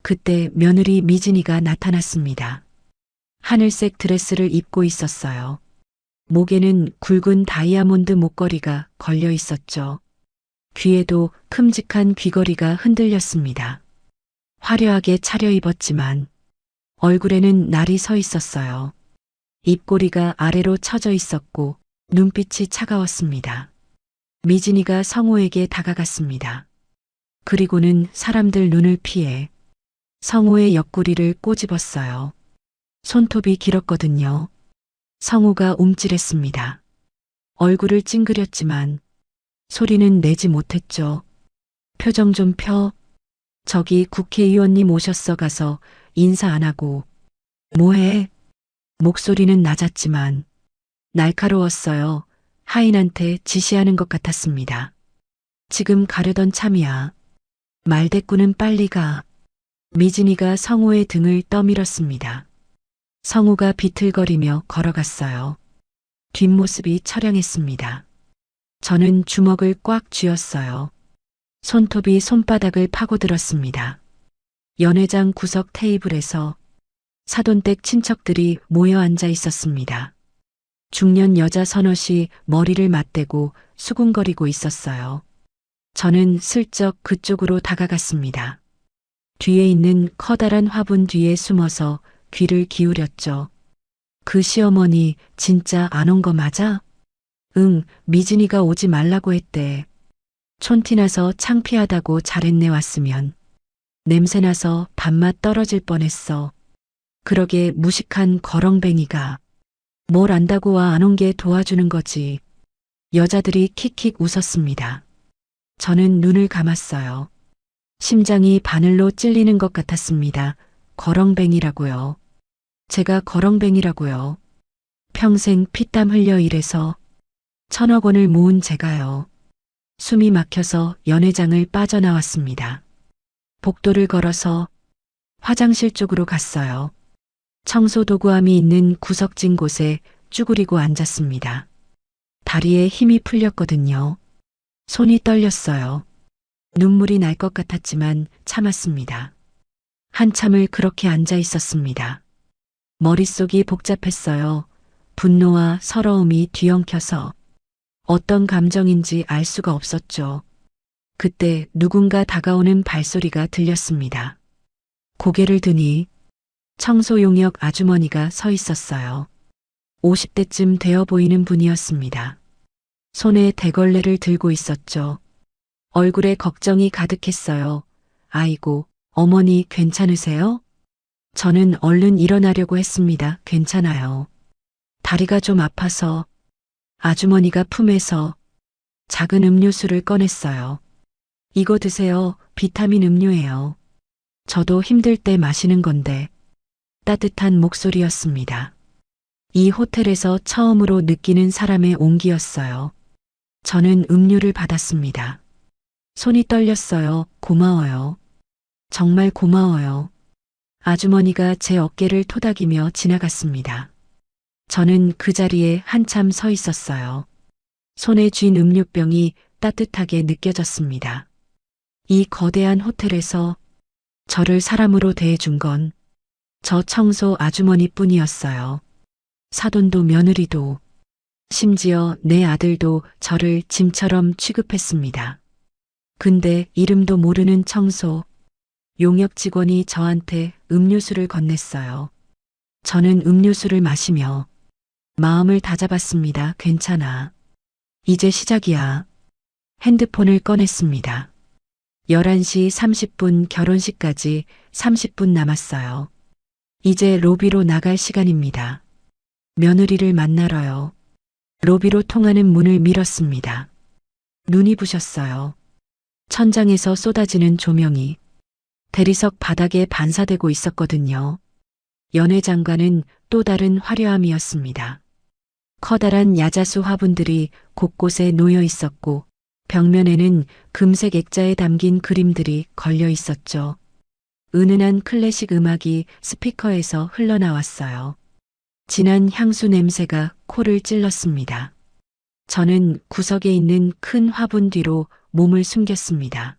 그때 며느리 미진이가 나타났습니다. 하늘색 드레스를 입고 있었어요. 목에는 굵은 다이아몬드 목걸이가 걸려 있었죠. 귀에도 큼직한 귀걸이가 흔들렸습니다. 화려하게 차려입었지만 얼굴에는 날이 서 있었어요. 입꼬리가 아래로 처져 있었고 눈빛이 차가웠습니다. 미진이가 성우에게 다가갔습니다. 그리고는 사람들 눈을 피해 성우의 옆구리를 꼬집었어요. 손톱이 길었거든요. 성우가 움찔했습니다. 얼굴을 찡그렸지만 소리는 내지 못했죠. 표정 좀 펴. 저기 국회의원님 오셨어. 가서 인사 안 하고. 뭐해? 목소리는 낮았지만 날카로웠어요. 하인한테 지시하는 것 같았습니다. 지금 가려던 참이야. 말대꾸는 빨리 가. 미진이가 성우의 등을 떠밀었습니다. 성우가 비틀거리며 걸어갔어요. 뒷모습이 처량했습니다. 저는 주먹을 꽉 쥐었어요. 손톱이 손바닥을 파고들었습니다. 연회장 구석 테이블에서 사돈댁 친척들이 모여 앉아 있었습니다. 중년 여자 서너시 머리를 맞대고 수군거리고 있었어요. 저는 슬쩍 그쪽으로 다가갔습니다. 뒤에 있는 커다란 화분 뒤에 숨어서 귀를 기울였죠. 그 시어머니 진짜 안 온 거 맞아? 응, 미진이가 오지 말라고 했대. 촌티나서 창피하다고 잘했네. 왔으면. 냄새나서 밥맛 떨어질 뻔했어. 그러게 무식한 거렁뱅이가. 뭘 안다고 와 안 온 게 도와주는 거지. 여자들이 킥킥 웃었습니다. 저는 눈을 감았어요. 심장이 바늘로 찔리는 것 같았습니다. 거렁뱅이라고요. 제가 거렁뱅이라고요. 평생 피땀 흘려 일해서 1,000억 원을 모은 제가요. 숨이 막혀서 연회장을 빠져나왔습니다. 복도를 걸어서 화장실 쪽으로 갔어요. 청소 도구함이 있는 구석진 곳에 쭈그리고 앉았습니다. 다리에 힘이 풀렸거든요. 손이 떨렸어요. 눈물이 날 것 같았지만 참았습니다. 한참을 그렇게 앉아 있었습니다. 머릿속이 복잡했어요. 분노와 서러움이 뒤엉켜서 어떤 감정인지 알 수가 없었죠. 그때 누군가 다가오는 발소리가 들렸습니다. 고개를 드니 청소 용역 아주머니가 서 있었어요. 50대쯤 되어 보이는 분이었습니다. 손에 대걸레를 들고 있었죠. 얼굴에 걱정이 가득했어요. 아이고, 어머니 괜찮으세요? 저는 얼른 일어나려고 했습니다. 괜찮아요. 다리가 좀 아파서. 아주머니가 품에서 작은 음료수를 꺼냈어요. 이거 드세요. 비타민 음료예요. 저도 힘들 때 마시는 건데. 따뜻한 목소리였습니다. 이 호텔에서 처음으로 느끼는 사람의 온기였어요. 저는 음료를 받았습니다. 손이 떨렸어요. 고마워요. 정말 고마워요. 아주머니가 제 어깨를 토닥이며 지나갔습니다. 저는 그 자리에 한참 서 있었어요. 손에 쥔 음료병이 따뜻하게 느껴졌습니다. 이 거대한 호텔에서 저를 사람으로 대해준 건 저 청소 아주머니뿐이었어요. 사돈도 며느리도, 심지어 내 아들도 저를 짐처럼 취급했습니다. 근데 이름도 모르는 청소, 용역 직원이 저한테 음료수를 건넸어요. 저는 음료수를 마시며 마음을 다잡았습니다. 괜찮아. 이제 시작이야. 핸드폰을 꺼냈습니다. 11시 30분 결혼식까지 30분 남았어요. 이제 로비로 나갈 시간입니다. 며느리를 만나러요. 로비로 통하는 문을 밀었습니다. 눈이 부셨어요. 천장에서 쏟아지는 조명이 대리석 바닥에 반사되고 있었거든요. 연회장과는 또 다른 화려함이었습니다. 커다란 야자수 화분들이 곳곳에 놓여 있었고 벽면에는 금색 액자에 담긴 그림들이 걸려 있었죠. 은은한 클래식 음악이 스피커에서 흘러나왔어요. 진한 향수 냄새가 코를 찔렀습니다. 저는 구석에 있는 큰 화분 뒤로 몸을 숨겼습니다.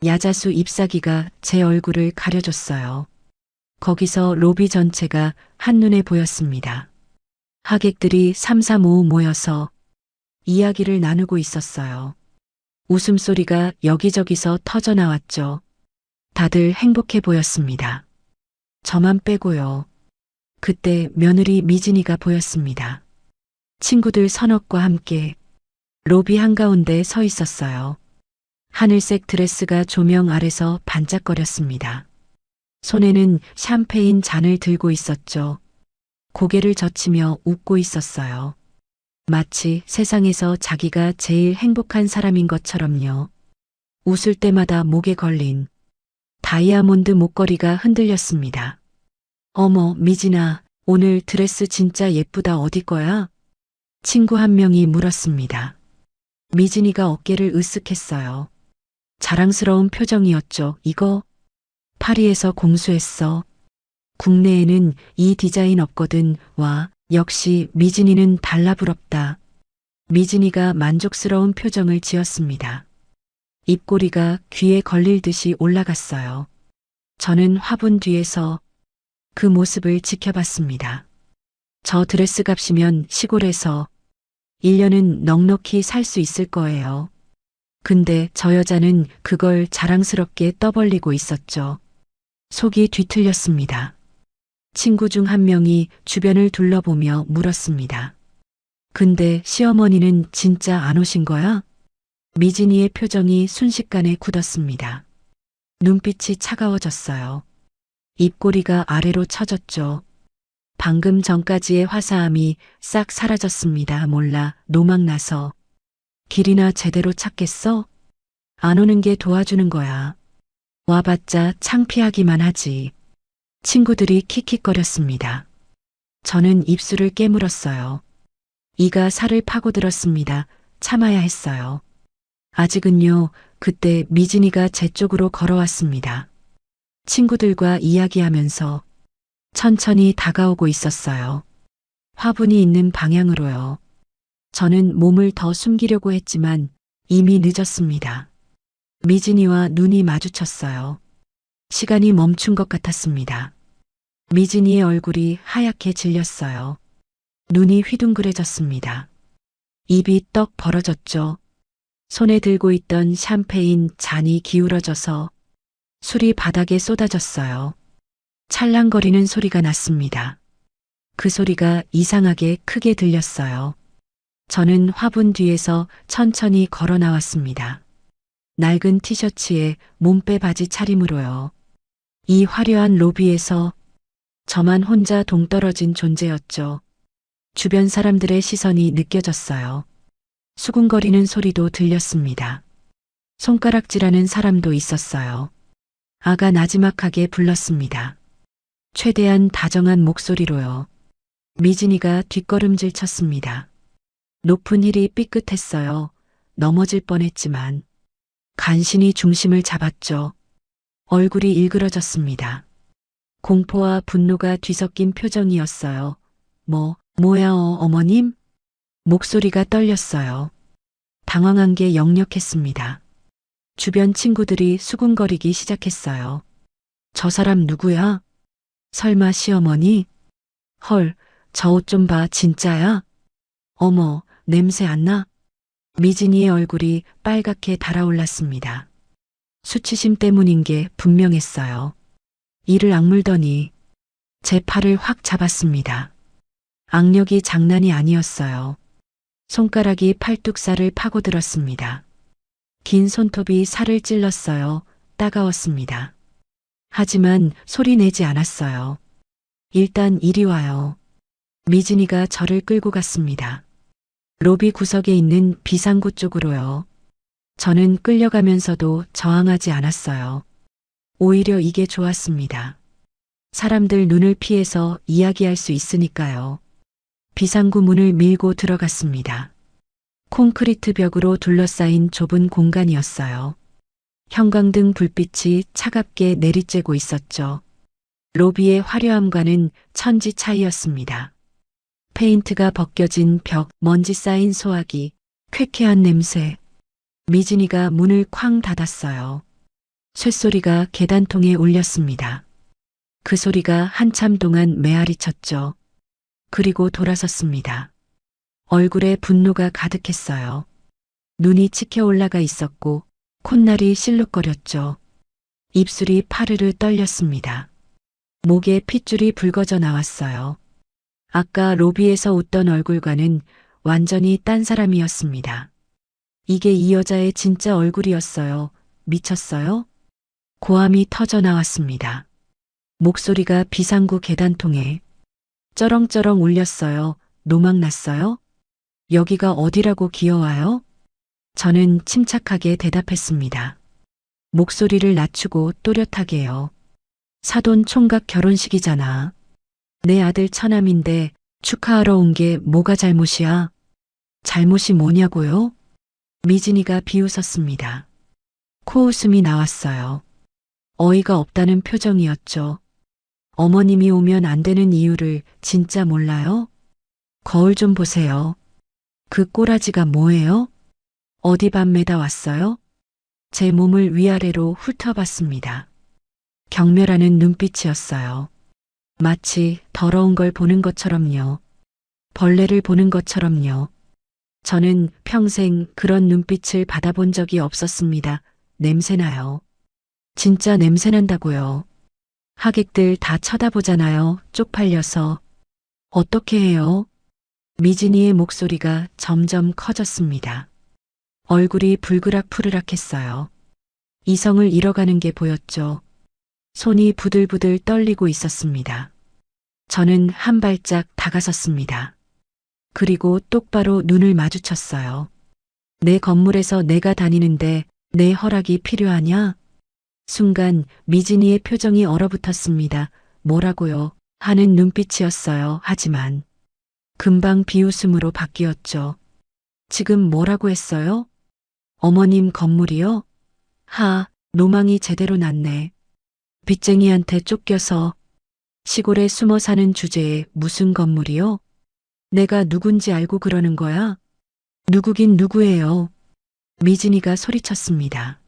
야자수 잎사귀가 제 얼굴을 가려줬어요. 거기서 로비 전체가 한눈에 보였습니다. 하객들이 삼삼오오 모여서 이야기를 나누고 있었어요. 웃음소리가 여기저기서 터져나왔죠. 다들 행복해 보였습니다. 저만 빼고요. 그때 며느리 미진이가 보였습니다. 친구들 서너과 함께 로비 한가운데 서 있었어요. 하늘색 드레스가 조명 아래서 반짝거렸습니다. 손에는 샴페인 잔을 들고 있었죠. 고개를 젖히며 웃고 있었어요. 마치 세상에서 자기가 제일 행복한 사람인 것처럼요. 웃을 때마다 목에 걸린 다이아몬드 목걸이가 흔들렸습니다. 어머, 미진아, 오늘 드레스 진짜 예쁘다. 어디 거야? 친구 한 명이 물었습니다. 미진이가 어깨를 으쓱했어요. 자랑스러운 표정이었죠. 이거 파리에서 공수했어. 국내에는 이 디자인 없거든. 와, 역시 미진이는 달라부럽다. 미진이가 만족스러운 표정을 지었습니다. 입꼬리가 귀에 걸릴 듯이 올라갔어요. 저는 화분 뒤에서 그 모습을 지켜봤습니다. 저 드레스 값이면 시골에서 1년은 넉넉히 살 수 있을 거예요. 근데 저 여자는 그걸 자랑스럽게 떠벌리고 있었죠. 속이 뒤틀렸습니다. 친구 중 한 명이 주변을 둘러보며 물었습니다. 근데 시어머니는 진짜 안 오신 거야? 미진이의 표정이 순식간에 굳었습니다. 눈빛이 차가워졌어요. 입꼬리가 아래로 처졌죠. 방금 전까지의 화사함이 싹 사라졌습니다. 몰라, 노망나서. 길이나 제대로 찾겠어? 안 오는 게 도와주는 거야. 와봤자 창피하기만 하지. 친구들이 킥킥거렸습니다. 저는 입술을 깨물었어요. 이가 살을 파고들었습니다. 참아야 했어요. 아직은요. 그때 미진이가 제 쪽으로 걸어왔습니다. 친구들과 이야기하면서 천천히 다가오고 있었어요. 화분이 있는 방향으로요. 저는 몸을 더 숨기려고 했지만 이미 늦었습니다. 미진이와 눈이 마주쳤어요. 시간이 멈춘 것 같았습니다. 미진이의 얼굴이 하얗게 질렸어요. 눈이 휘둥그레졌습니다. 입이 떡 벌어졌죠. 손에 들고 있던 샴페인 잔이 기울어져서 술이 바닥에 쏟아졌어요. 찰랑거리는 소리가 났습니다. 그 소리가 이상하게 크게 들렸어요. 저는 화분 뒤에서 천천히 걸어 나왔습니다. 낡은 티셔츠에 몸빼 바지 차림으로요. 이 화려한 로비에서 저만 혼자 동떨어진 존재였죠. 주변 사람들의 시선이 느껴졌어요. 수군거리는 소리도 들렸습니다. 손가락질하는 사람도 있었어요. 아가 나지막하게 불렀습니다. 최대한 다정한 목소리로요. 미진이가 뒷걸음질 쳤습니다. 높은 힐이 삐끗했어요. 넘어질 뻔했지만 간신히 중심을 잡았죠. 얼굴이 일그러졌습니다. 공포와 분노가 뒤섞인 표정이었어요. 뭐야 어머님? 목소리가 떨렸어요. 당황한 게 역력했습니다. 주변 친구들이 수군거리기 시작했어요. 저 사람 누구야? 설마 시어머니? 헐, 저 옷 좀 봐, 진짜야? 어머, 냄새 안 나? 미진이의 얼굴이 빨갛게 달아올랐습니다. 수치심 때문인 게 분명했어요. 이를 악물더니 제 팔을 확 잡았습니다. 악력이 장난이 아니었어요. 손가락이 팔뚝살을 파고들었습니다. 긴 손톱이 살을 찔렀어요. 따가웠습니다. 하지만 소리 내지 않았어요. 일단 이리 와요. 미진이가 저를 끌고 갔습니다. 로비 구석에 있는 비상구 쪽으로요. 저는 끌려가면서도 저항하지 않았어요. 오히려 이게 좋았습니다. 사람들 눈을 피해서 이야기할 수 있으니까요. 비상구 문을 밀고 들어갔습니다. 콘크리트 벽으로 둘러싸인 좁은 공간이었어요. 형광등 불빛이 차갑게 내리쬐고 있었죠. 로비의 화려함과는 천지 차이였습니다. 페인트가 벗겨진 벽, 먼지 쌓인 소화기, 쾌쾌한 냄새. 미진이가 문을 쾅 닫았어요. 쇳소리가 계단통에 울렸습니다. 그 소리가 한참 동안 메아리 쳤죠. 그리고 돌아섰습니다. 얼굴에 분노가 가득했어요. 눈이 치켜 올라가 있었고 콧날이 실룩거렸죠. 입술이 파르르 떨렸습니다. 목에 핏줄이 붉어져 나왔어요. 아까 로비에서 웃던 얼굴과는 완전히 딴 사람이었습니다. 이게 이 여자의 진짜 얼굴이었어요. 미쳤어요? 고함이 터져 나왔습니다. 목소리가 비상구 계단통에 쩌렁쩌렁 울렸어요. 노망났어요? 여기가 어디라고 기어와요? 저는 침착하게 대답했습니다. 목소리를 낮추고 또렷하게요. 사돈 총각 결혼식이잖아. 내 아들 처남인데 축하하러 온 게 뭐가 잘못이야? 잘못이 뭐냐고요? 미진이가 비웃었습니다. 코웃음이 나왔어요. 어이가 없다는 표정이었죠. 어머님이 오면 안 되는 이유를 진짜 몰라요? 거울 좀 보세요. 그 꼬라지가 뭐예요? 어디 밤매다 왔어요? 제 몸을 위아래로 훑어봤습니다. 경멸하는 눈빛이었어요. 마치 더러운 걸 보는 것처럼요. 벌레를 보는 것처럼요. 저는 평생 그런 눈빛을 받아본 적이 없었습니다. 냄새나요. 진짜 냄새난다고요. 하객들 다 쳐다보잖아요. 쪽팔려서. 어떻게 해요? 미진이의 목소리가 점점 커졌습니다. 얼굴이 불그락푸르락했어요. 이성을 잃어가는 게 보였죠. 손이 부들부들 떨리고 있었습니다. 저는 한 발짝 다가섰습니다. 그리고 똑바로 눈을 마주쳤어요. 내 건물에서 내가 다니는데 내 허락이 필요하냐? 순간 미진이의 표정이 얼어붙었습니다. 뭐라고요? 하는 눈빛이었어요. 하지만 금방 비웃음으로 바뀌었죠. 지금 뭐라고 했어요? 어머님 건물이요? 로망이 제대로 났네. 빚쟁이한테 쫓겨서 시골에 숨어 사는 주제에 무슨 건물이요? 내가 누군지 알고 그러는 거야? 누구긴 누구예요? 미진이가 소리쳤습니다.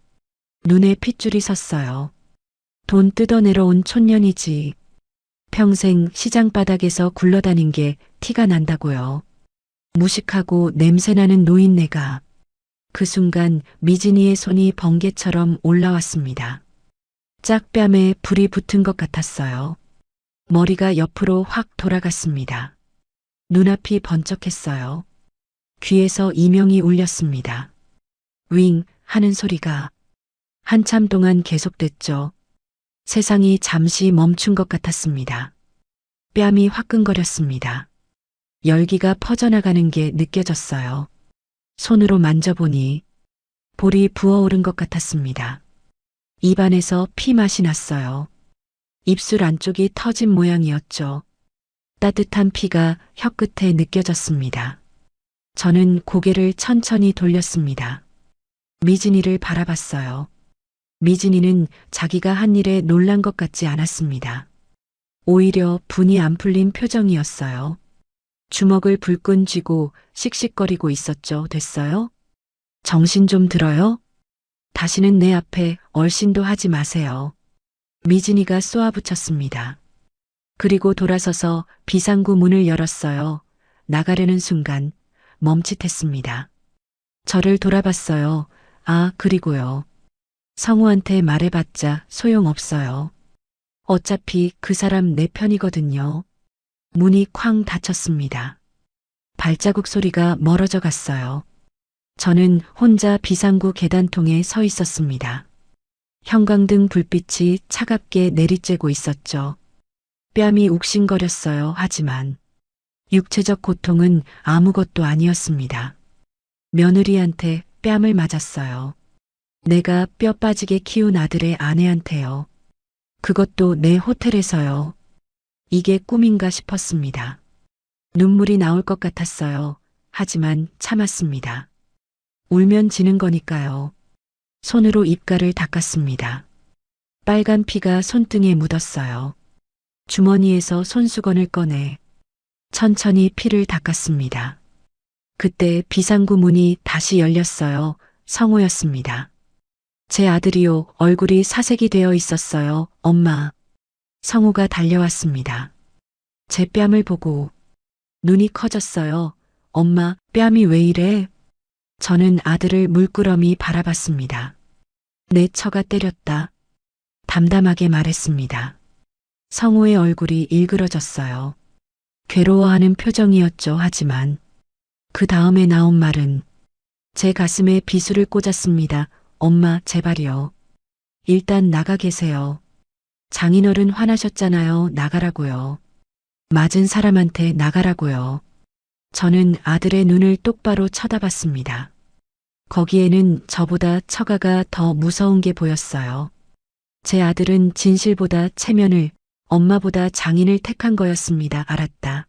눈에 핏줄이 섰어요. 돈 뜯어내러 온 촌년이지. 평생 시장 바닥에서 굴러다닌 게 티가 난다고요. 무식하고 냄새나는 노인네가. 그 순간 미진이의 손이 번개처럼 올라왔습니다. 짝뺨에 불이 붙은 것 같았어요. 머리가 옆으로 확 돌아갔습니다. 눈앞이 번쩍했어요. 귀에서 이명이 울렸습니다. 윙 하는 소리가 한참 동안 계속됐죠. 세상이 잠시 멈춘 것 같았습니다. 뺨이 화끈거렸습니다. 열기가 퍼져나가는 게 느껴졌어요. 손으로 만져보니 볼이 부어오른 것 같았습니다. 입안에서 피 맛이 났어요. 입술 안쪽이 터진 모양이었죠. 따뜻한 피가 혀끝에 느껴졌습니다. 저는 고개를 천천히 돌렸습니다. 미진이를 바라봤어요. 미진이는 자기가 한 일에 놀란 것 같지 않았습니다. 오히려 분이 안 풀린 표정이었어요. 주먹을 불끈 쥐고 씩씩거리고 있었죠. 됐어요? 정신 좀 들어요? 다시는 내 앞에 얼씬도 하지 마세요. 미진이가 쏘아붙였습니다. 그리고 돌아서서 비상구 문을 열었어요. 나가려는 순간 멈칫했습니다. 저를 돌아봤어요. 그리고요. 성우한테 말해봤자 소용없어요. 어차피 그 사람 내 편이거든요. 문이 쾅 닫혔습니다. 발자국 소리가 멀어져 갔어요. 저는 혼자 비상구 계단통에 서 있었습니다. 형광등 불빛이 차갑게 내리쬐고 있었죠. 뺨이 욱신거렸어요. 하지만 육체적 고통은 아무것도 아니었습니다. 며느리한테 뺨을 맞았어요. 내가 뼈 빠지게 키운 아들의 아내한테요. 그것도 내 호텔에서요. 이게 꿈인가 싶었습니다. 눈물이 나올 것 같았어요. 하지만 참았습니다. 울면 지는 거니까요. 손으로 입가를 닦았습니다. 빨간 피가 손등에 묻었어요. 주머니에서 손수건을 꺼내 천천히 피를 닦았습니다. 그때 비상구 문이 다시 열렸어요. 성우였습니다. 제 아들이요. 얼굴이 사색이 되어 있었어요. 엄마. 성우가 달려왔습니다. 제 뺨을 보고 눈이 커졌어요. 엄마, 뺨이 왜 이래? 저는 아들을 물끄러미 바라봤습니다. 내 처가 때렸다. 담담하게 말했습니다. 성우의 얼굴이 일그러졌어요. 괴로워하는 표정이었죠. 하지만 그 다음에 나온 말은 제 가슴에 비수를 꽂았습니다. 엄마, 제발요. 일단 나가 계세요. 장인어른 화나셨잖아요. 나가라고요. 맞은 사람한테 나가라고요. 저는 아들의 눈을 똑바로 쳐다봤습니다. 거기에는 저보다 처가가 더 무서운 게 보였어요. 제 아들은 진실보다 체면을, 엄마보다 장인을 택한 거였습니다. 알았다.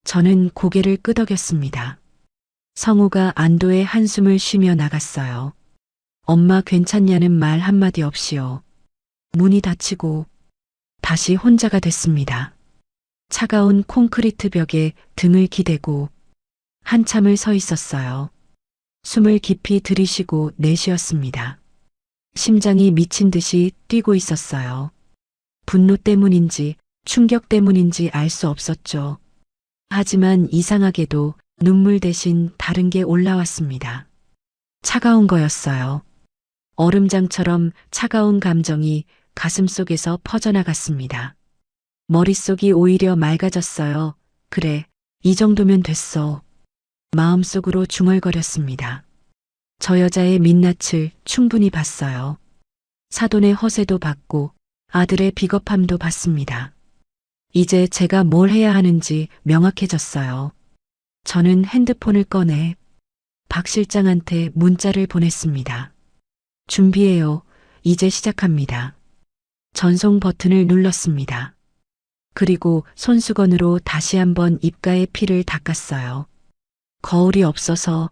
저는 고개를 끄덕였습니다. 성우가 안도의 한숨을 쉬며 나갔어요. 엄마 괜찮냐는 말 한마디 없이요. 문이 닫히고 다시 혼자가 됐습니다. 차가운 콘크리트 벽에 등을 기대고 한참을 서 있었어요. 숨을 깊이 들이쉬고 내쉬었습니다. 심장이 미친 듯이 뛰고 있었어요. 분노 때문인지 충격 때문인지 알 수 없었죠. 하지만 이상하게도 눈물 대신 다른 게 올라왔습니다. 차가운 거였어요. 얼음장처럼 차가운 감정이 가슴속에서 퍼져나갔습니다. 머릿속이 오히려 맑아졌어요. 그래, 이 정도면 됐어. 마음속으로 중얼거렸습니다. 저 여자의 민낯을 충분히 봤어요. 사돈의 허세도 봤고 아들의 비겁함도 봤습니다. 이제 제가 뭘 해야 하는지 명확해졌어요. 저는 핸드폰을 꺼내 박 실장한테 문자를 보냈습니다. 준비해요. 이제 시작합니다. 전송 버튼을 눌렀습니다. 그리고 손수건으로 다시 한번 입가에 피를 닦았어요. 거울이 없어서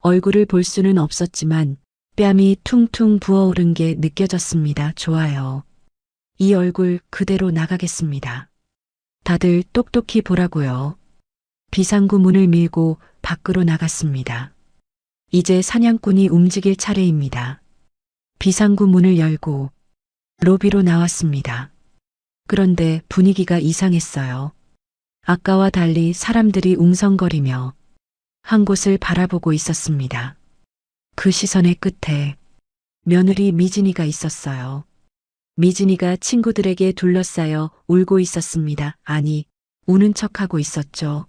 얼굴을 볼 수는 없었지만 뺨이 퉁퉁 부어오른 게 느껴졌습니다. 좋아요. 이 얼굴 그대로 나가겠습니다. 다들 똑똑히 보라고요. 비상구 문을 밀고 밖으로 나갔습니다. 이제 사냥꾼이 움직일 차례입니다. 비상구 문을 열고 로비로 나왔습니다. 그런데 분위기가 이상했어요. 아까와 달리 사람들이 웅성거리며 한 곳을 바라보고 있었습니다. 그 시선의 끝에 며느리 미진이가 있었어요. 미진이가 친구들에게 둘러싸여 울고 있었습니다. 아니, 우는 척하고 있었죠.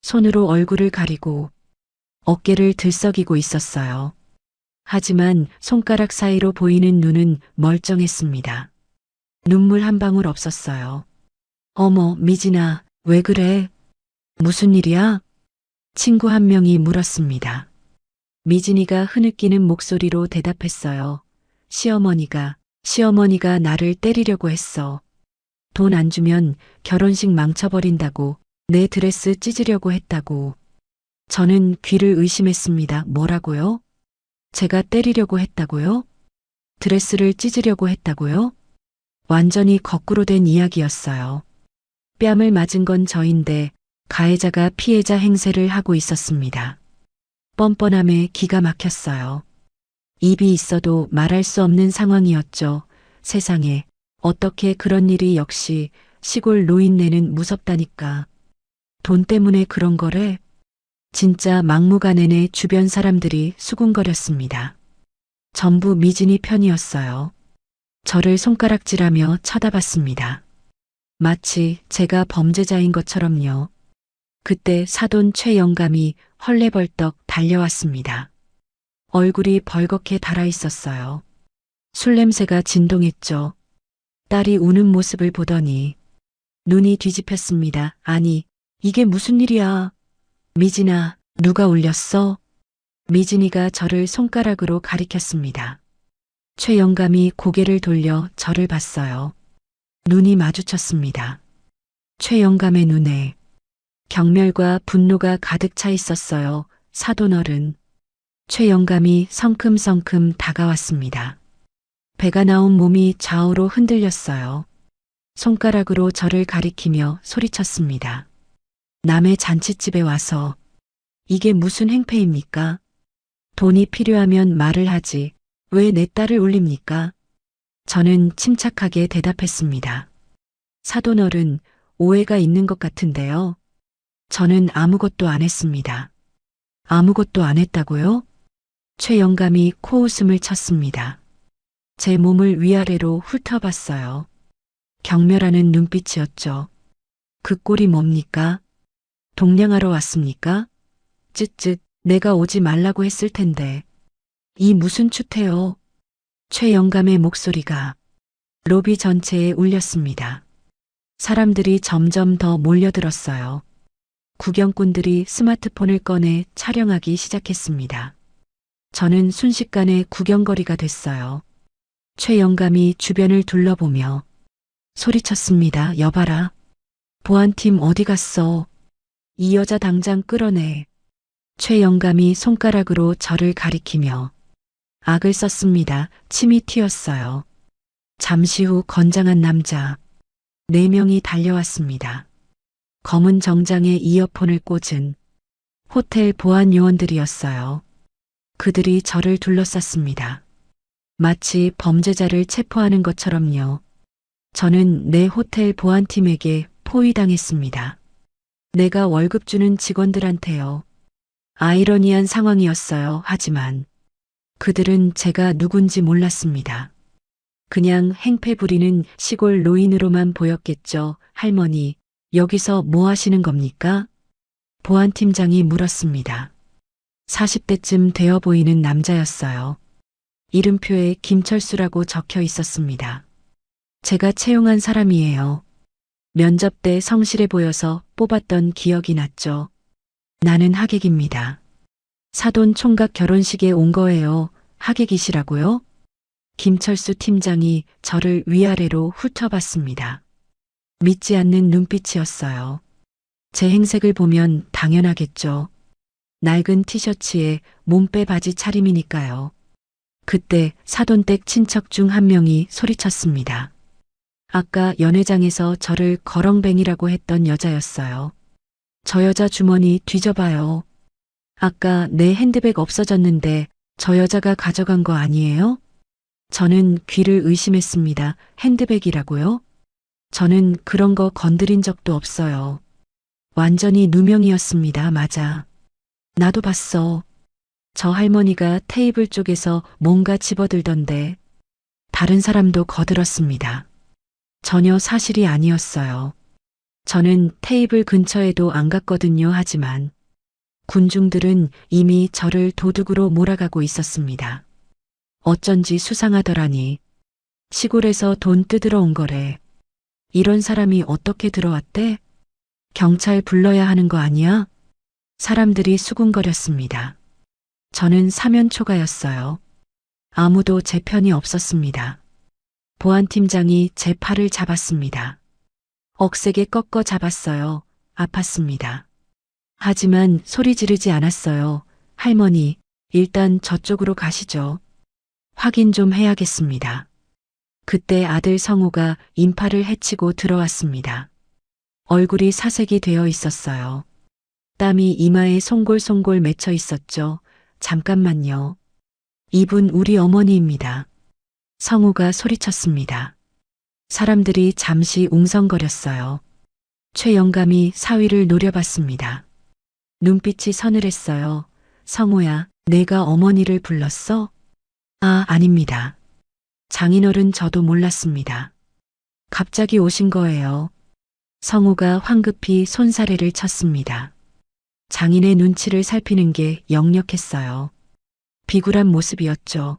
손으로 얼굴을 가리고 어깨를 들썩이고 있었어요. 하지만 손가락 사이로 보이는 눈은 멀쩡했습니다. 눈물 한 방울 없었어요. 어머, 미진아, 왜 그래? 무슨 일이야? 친구 한 명이 물었습니다. 미진이가 흐느끼는 목소리로 대답했어요. 시어머니가 나를 때리려고 했어. 돈 안 주면 결혼식 망쳐버린다고, 내 드레스 찢으려고 했다고. 저는 귀를 의심했습니다. 뭐라고요? 제가 때리려고 했다고요? 드레스를 찢으려고 했다고요? 완전히 거꾸로 된 이야기였어요. 뺨을 맞은 건 저인데 가해자가 피해자 행세를 하고 있었습니다. 뻔뻔함에 기가 막혔어요. 입이 있어도 말할 수 없는 상황이었죠. 세상에 어떻게 그런 일이 역시 시골 노인네는 무섭다니까. 돈 때문에 그런 거래? 진짜 막무가내내 주변 사람들이 수군거렸습니다. 전부 미진이 편이었어요. 저를 손가락질하며 쳐다봤습니다. 마치 제가 범죄자인 것처럼요. 그때 사돈 최영감이 헐레벌떡 달려왔습니다. 얼굴이 벌겋게 달아있었어요. 술 냄새가 진동했죠. 딸이 우는 모습을 보더니 눈이 뒤집혔습니다. 아니, 이게 무슨 일이야? 미진아, 누가 울렸어? 미진이가 저를 손가락으로 가리켰습니다. 최영감이 고개를 돌려 저를 봤어요. 눈이 마주쳤습니다. 최영감의 눈에 경멸과 분노가 가득 차 있었어요. 사돈어른. 최영감이 성큼성큼 다가왔습니다. 배가 나온 몸이 좌우로 흔들렸어요. 손가락으로 저를 가리키며 소리쳤습니다. 남의 잔칫집에 와서 이게 무슨 행패입니까? 돈이 필요하면 말을 하지 왜 내 딸을 울립니까? 저는 침착하게 대답했습니다. 사돈어른, 오해가 있는 것 같은데요. 저는 아무것도 안 했습니다. 아무것도 안 했다고요? 최영감이 코웃음을 쳤습니다. 제 몸을 위아래로 훑어봤어요. 경멸하는 눈빛이었죠. 그 꼴이 뭡니까? 동냥하러 왔습니까? 쯧쯧, 내가 오지 말라고 했을 텐데. 이 무슨 추태요? 최영감의 목소리가 로비 전체에 울렸습니다. 사람들이 점점 더 몰려들었어요. 구경꾼들이 스마트폰을 꺼내 촬영하기 시작했습니다. 저는 순식간에 구경거리가 됐어요. 최영감이 주변을 둘러보며 소리쳤습니다. 여봐라. 보안팀 어디 갔어? 이 여자 당장 끌어내. 최영감이 손가락으로 저를 가리키며 악을 썼습니다. 침이 튀었어요. 잠시 후 건장한 남자 4명이 달려왔습니다. 검은 정장에 이어폰을 꽂은 호텔 보안 요원들이었어요. 그들이 저를 둘러쌌습니다. 마치 범죄자를 체포하는 것처럼요. 저는 내 호텔 보안팀에게 포위당했습니다. 내가 월급 주는 직원들한테요. 아이러니한 상황이었어요. 하지만 그들은 제가 누군지 몰랐습니다. 그냥 행패 부리는 시골 노인으로만 보였겠죠. 할머니, 여기서 뭐 하시는 겁니까? 보안팀장이 물었습니다. 40대쯤 되어 보이는 남자였어요. 이름표에 김철수라고 적혀 있었습니다. 제가 채용한 사람이에요. 면접 때 성실해 보여서 뽑았던 기억이 났죠. 나는 하객입니다. 사돈 총각 결혼식에 온 거예요. 하객이시라고요? 김철수 팀장이 저를 위아래로 훑어봤습니다. 믿지 않는 눈빛이었어요. 제 행색을 보면 당연하겠죠. 낡은 티셔츠에 몸빼 바지 차림이니까요. 그때 사돈댁 친척 중 한 명이 소리쳤습니다. 아까 연회장에서 저를 거렁뱅이라고 했던 여자였어요. 저 여자 주머니 뒤져봐요. 아까 내 핸드백 없어졌는데 저 여자가 가져간 거 아니에요? 저는 귀를 의심했습니다. 핸드백이라고요? 저는 그런 거 건드린 적도 없어요. 완전히 누명이었습니다. 맞아. 나도 봤어. 저 할머니가 테이블 쪽에서 뭔가 집어들던데 다른 사람도 거들었습니다. 전혀 사실이 아니었어요. 저는 테이블 근처에도 안 갔거든요. 하지만 군중들은 이미 저를 도둑으로 몰아가고 있었습니다. 어쩐지 수상하더라니. 시골에서 돈 뜯으러 온 거래. 이런 사람이 어떻게 들어왔대? 경찰 불러야 하는 거 아니야? 사람들이 수군거렸습니다. 저는 사면초가였어요. 아무도 제 편이 없었습니다. 보안팀장이 제 팔을 잡았습니다. 억세게 꺾어 잡았어요. 아팠습니다. 하지만 소리 지르지 않았어요. 할머니, 일단 저쪽으로 가시죠. 확인 좀 해야겠습니다. 그때 아들 성우가 인파를 헤치고 들어왔습니다. 얼굴이 사색이 되어 있었어요. 땀이 이마에 송골송골 맺혀 있었죠. 잠깐만요. 이분 우리 어머니입니다. 성우가 소리쳤습니다. 사람들이 잠시 웅성거렸어요. 최 영감이 사위를 노려봤습니다. 눈빛이 서늘했어요. 성우야, 내가 어머니를 불렀어? 아, 아닙니다. 장인어른 저도 몰랐습니다. 갑자기 오신 거예요. 성우가 황급히 손사래를 쳤습니다. 장인의 눈치를 살피는 게 역력했어요. 비굴한 모습이었죠.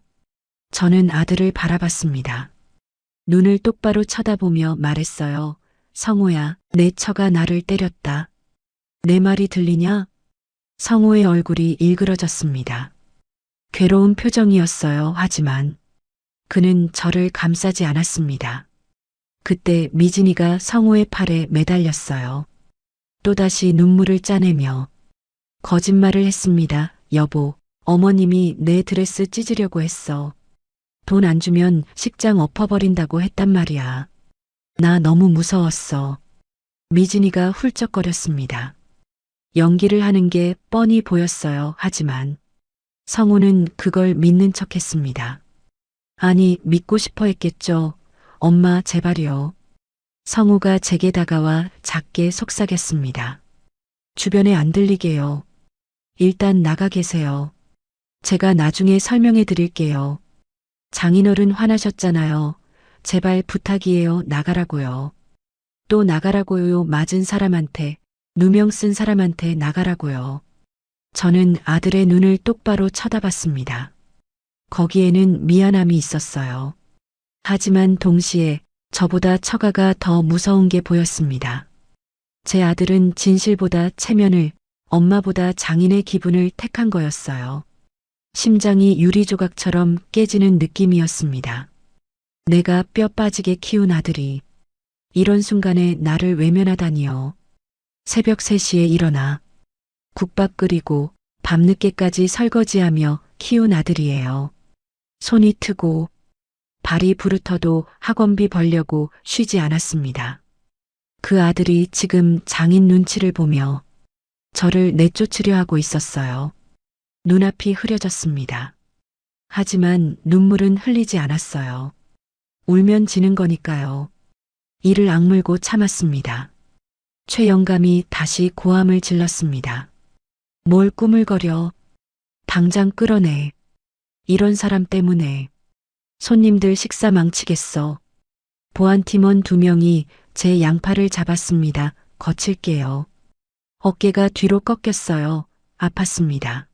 저는 아들을 바라봤습니다. 눈을 똑바로 쳐다보며 말했어요. 성우야, 내 처가 나를 때렸다. 내 말이 들리냐? 성우의 얼굴이 일그러졌습니다. 괴로운 표정이었어요. 하지만 그는 저를 감싸지 않았습니다. 그때 미진이가 성우의 팔에 매달렸어요. 또다시 눈물을 짜내며 거짓말을 했습니다. 여보, 어머님이 내 드레스 찢으려고 했어. 돈 안 주면 식장 엎어버린다고 했단 말이야. 나 너무 무서웠어. 미진이가 훌쩍거렸습니다. 연기를 하는 게 뻔히 보였어요. 하지만 성우는 그걸 믿는 척했습니다. 아니, 믿고 싶어 했겠죠. 엄마, 제발요. 성우가 제게 다가와 작게 속삭였습니다. 주변에 안 들리게요. 일단 나가 계세요. 제가 나중에 설명해 드릴게요. 장인어른 화나셨잖아요. 제발 부탁이에요. 나가라고요. 또 나가라고요. 맞은 사람한테, 누명 쓴 사람한테 나가라고요. 저는 아들의 눈을 똑바로 쳐다봤습니다. 거기에는 미안함이 있었어요. 하지만 동시에 저보다 처가가 더 무서운 게 보였습니다. 제 아들은 진실보다 체면을, 엄마보다 장인의 기분을 택한 거였어요. 심장이 유리조각처럼 깨지는 느낌이었습니다. 내가 뼈 빠지게 키운 아들이 이런 순간에 나를 외면하다니요. 새벽 3시에 일어나 국밥 끓이고 밤늦게까지 설거지하며 키운 아들이에요. 손이 트고 발이 부르터도 학원비 벌려고 쉬지 않았습니다. 그 아들이 지금 장인 눈치를 보며 저를 내쫓으려 하고 있었어요. 눈앞이 흐려졌습니다. 하지만 눈물은 흘리지 않았어요. 울면 지는 거니까요. 이를 악물고 참았습니다. 최 영감이 다시 고함을 질렀습니다. 뭘 꾸물거려. 당장 끌어내. 이런 사람 때문에 손님들 식사 망치겠어. 보안팀원 2명이 제 양팔을 잡았습니다. 거칠게요. 어깨가 뒤로 꺾였어요. 아팠습니다.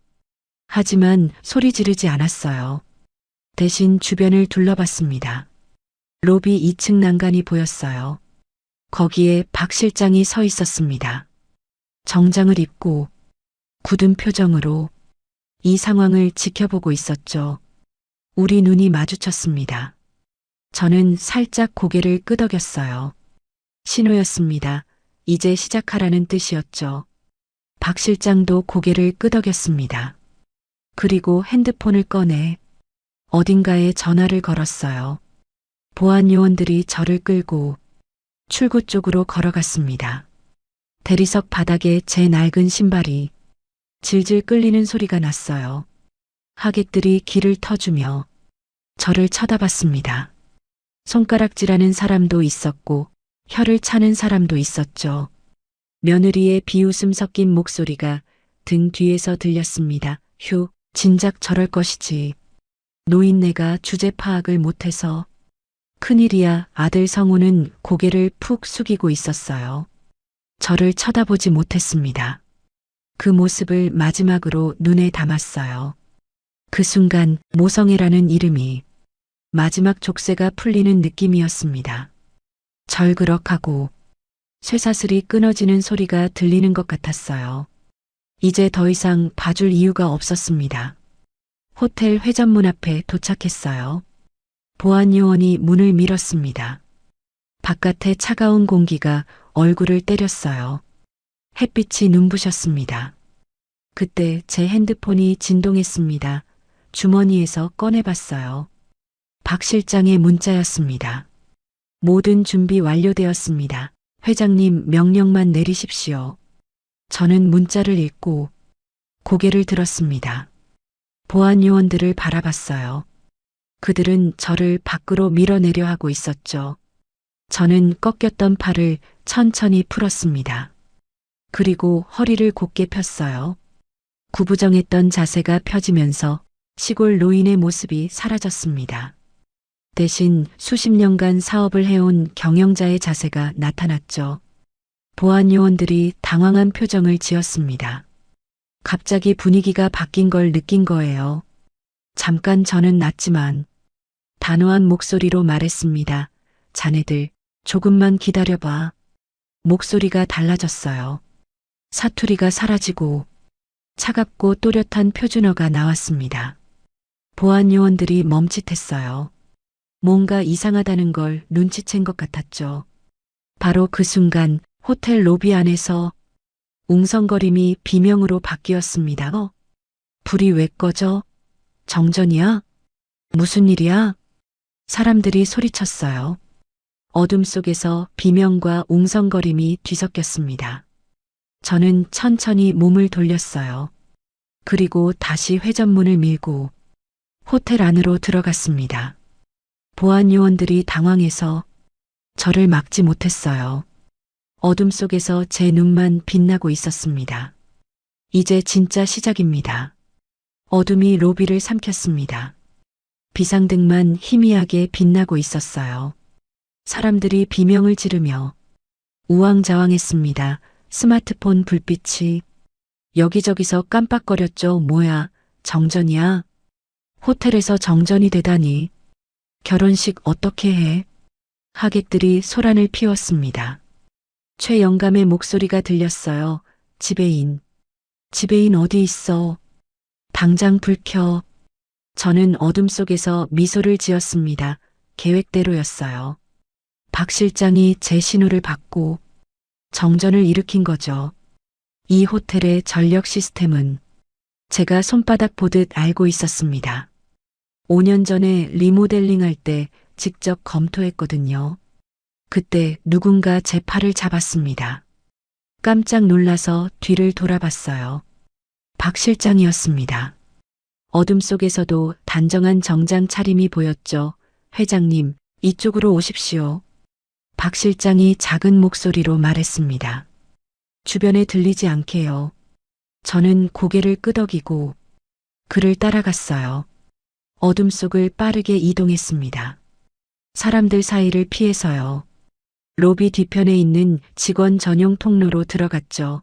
하지만 소리 지르지 않았어요. 대신 주변을 둘러봤습니다. 로비 2층 난간이 보였어요. 거기에 박 실장이 서 있었습니다. 정장을 입고 굳은 표정으로 이 상황을 지켜보고 있었죠. 우리 눈이 마주쳤습니다. 저는 살짝 고개를 끄덕였어요. 신호였습니다. 이제 시작하라는 뜻이었죠. 박 실장도 고개를 끄덕였습니다. 그리고 핸드폰을 꺼내 어딘가에 전화를 걸었어요. 보안 요원들이 저를 끌고 출구 쪽으로 걸어갔습니다. 대리석 바닥에 제 낡은 신발이 질질 끌리는 소리가 났어요. 하객들이 길을 터주며 저를 쳐다봤습니다. 손가락질하는 사람도 있었고 혀를 차는 사람도 있었죠. 며느리의 비웃음 섞인 목소리가 등 뒤에서 들렸습니다. 휴, 진작 저럴 것이지. 노인네가 주제 파악을 못해서. 큰일이야. 아들 성우는 고개를 푹 숙이고 있었어요. 저를 쳐다보지 못했습니다. 그 모습을 마지막으로 눈에 담았어요. 그 순간 모성애라는 이름이 마지막 족쇄가 풀리는 느낌이었습니다. 절그럭하고 쇠사슬이 끊어지는 소리가 들리는 것 같았어요. 이제 더 이상 봐줄 이유가 없었습니다. 호텔 회전문 앞에 도착했어요. 보안 요원이 문을 밀었습니다. 바깥의 차가운 공기가 얼굴을 때렸어요. 햇빛이 눈부셨습니다. 그때 제 핸드폰이 진동했습니다. 주머니에서 꺼내봤어요. 박 실장의 문자였습니다. 모든 준비 완료되었습니다. 회장님 명령만 내리십시오. 저는 문자를 읽고 고개를 들었습니다. 보안 요원들을 바라봤어요. 그들은 저를 밖으로 밀어내려 하고 있었죠. 저는 꺾였던 팔을 천천히 풀었습니다. 그리고 허리를 곧게 폈어요. 구부정했던 자세가 펴지면서 시골 노인의 모습이 사라졌습니다. 대신 수십 년간 사업을 해온 경영자의 자세가 나타났죠. 보안 요원들이 당황한 표정을 지었습니다. 갑자기 분위기가 바뀐 걸 느낀 거예요. 잠깐 저는 났지만 단호한 목소리로 말했습니다. 자네들 조금만 기다려봐. 목소리가 달라졌어요. 사투리가 사라지고 차갑고 또렷한 표준어가 나왔습니다. 보안 요원들이 멈칫했어요. 뭔가 이상하다는 걸 눈치챈 것 같았죠. 바로 그 순간 호텔 로비 안에서 웅성거림이 비명으로 바뀌었습니다. 불이 왜 꺼져? 정전이야? 무슨 일이야? 사람들이 소리쳤어요. 어둠 속에서 비명과 웅성거림이 뒤섞였습니다. 저는 천천히 몸을 돌렸어요. 그리고 다시 회전문을 밀고 호텔 안으로 들어갔습니다. 보안 요원들이 당황해서 저를 막지 못했어요. 어둠 속에서 제 눈만 빛나고 있었습니다. 이제 진짜 시작입니다. 어둠이 로비를 삼켰습니다. 비상등만 희미하게 빛나고 있었어요. 사람들이 비명을 지르며 우왕좌왕했습니다. 스마트폰 불빛이 여기저기서 깜빡거렸죠. 뭐야, 정전이야? 호텔에서 정전이 되다니. 결혼식 어떻게 해? 하객들이 소란을 피웠습니다. 최영감의 목소리가 들렸어요. 지배인. 지배인 어디 있어? 당장 불 켜. 저는 어둠 속에서 미소를 지었습니다. 계획대로였어요. 박 실장이 제 신호를 받고 정전을 일으킨 거죠. 이 호텔의 전력 시스템은 제가 손바닥 보듯 알고 있었습니다. 5년 전에 리모델링 할 때 직접 검토했거든요. 그때 누군가 제 팔을 잡았습니다. 깜짝 놀라서 뒤를 돌아봤어요. 박 실장이었습니다. 어둠 속에서도 단정한 정장 차림이 보였죠. 회장님, 이쪽으로 오십시오. 박 실장이 작은 목소리로 말했습니다. 주변에 들리지 않게요. 저는 고개를 끄덕이고 그를 따라갔어요. 어둠 속을 빠르게 이동했습니다. 사람들 사이를 피해서요. 로비 뒤편에 있는 직원 전용 통로로 들어갔죠.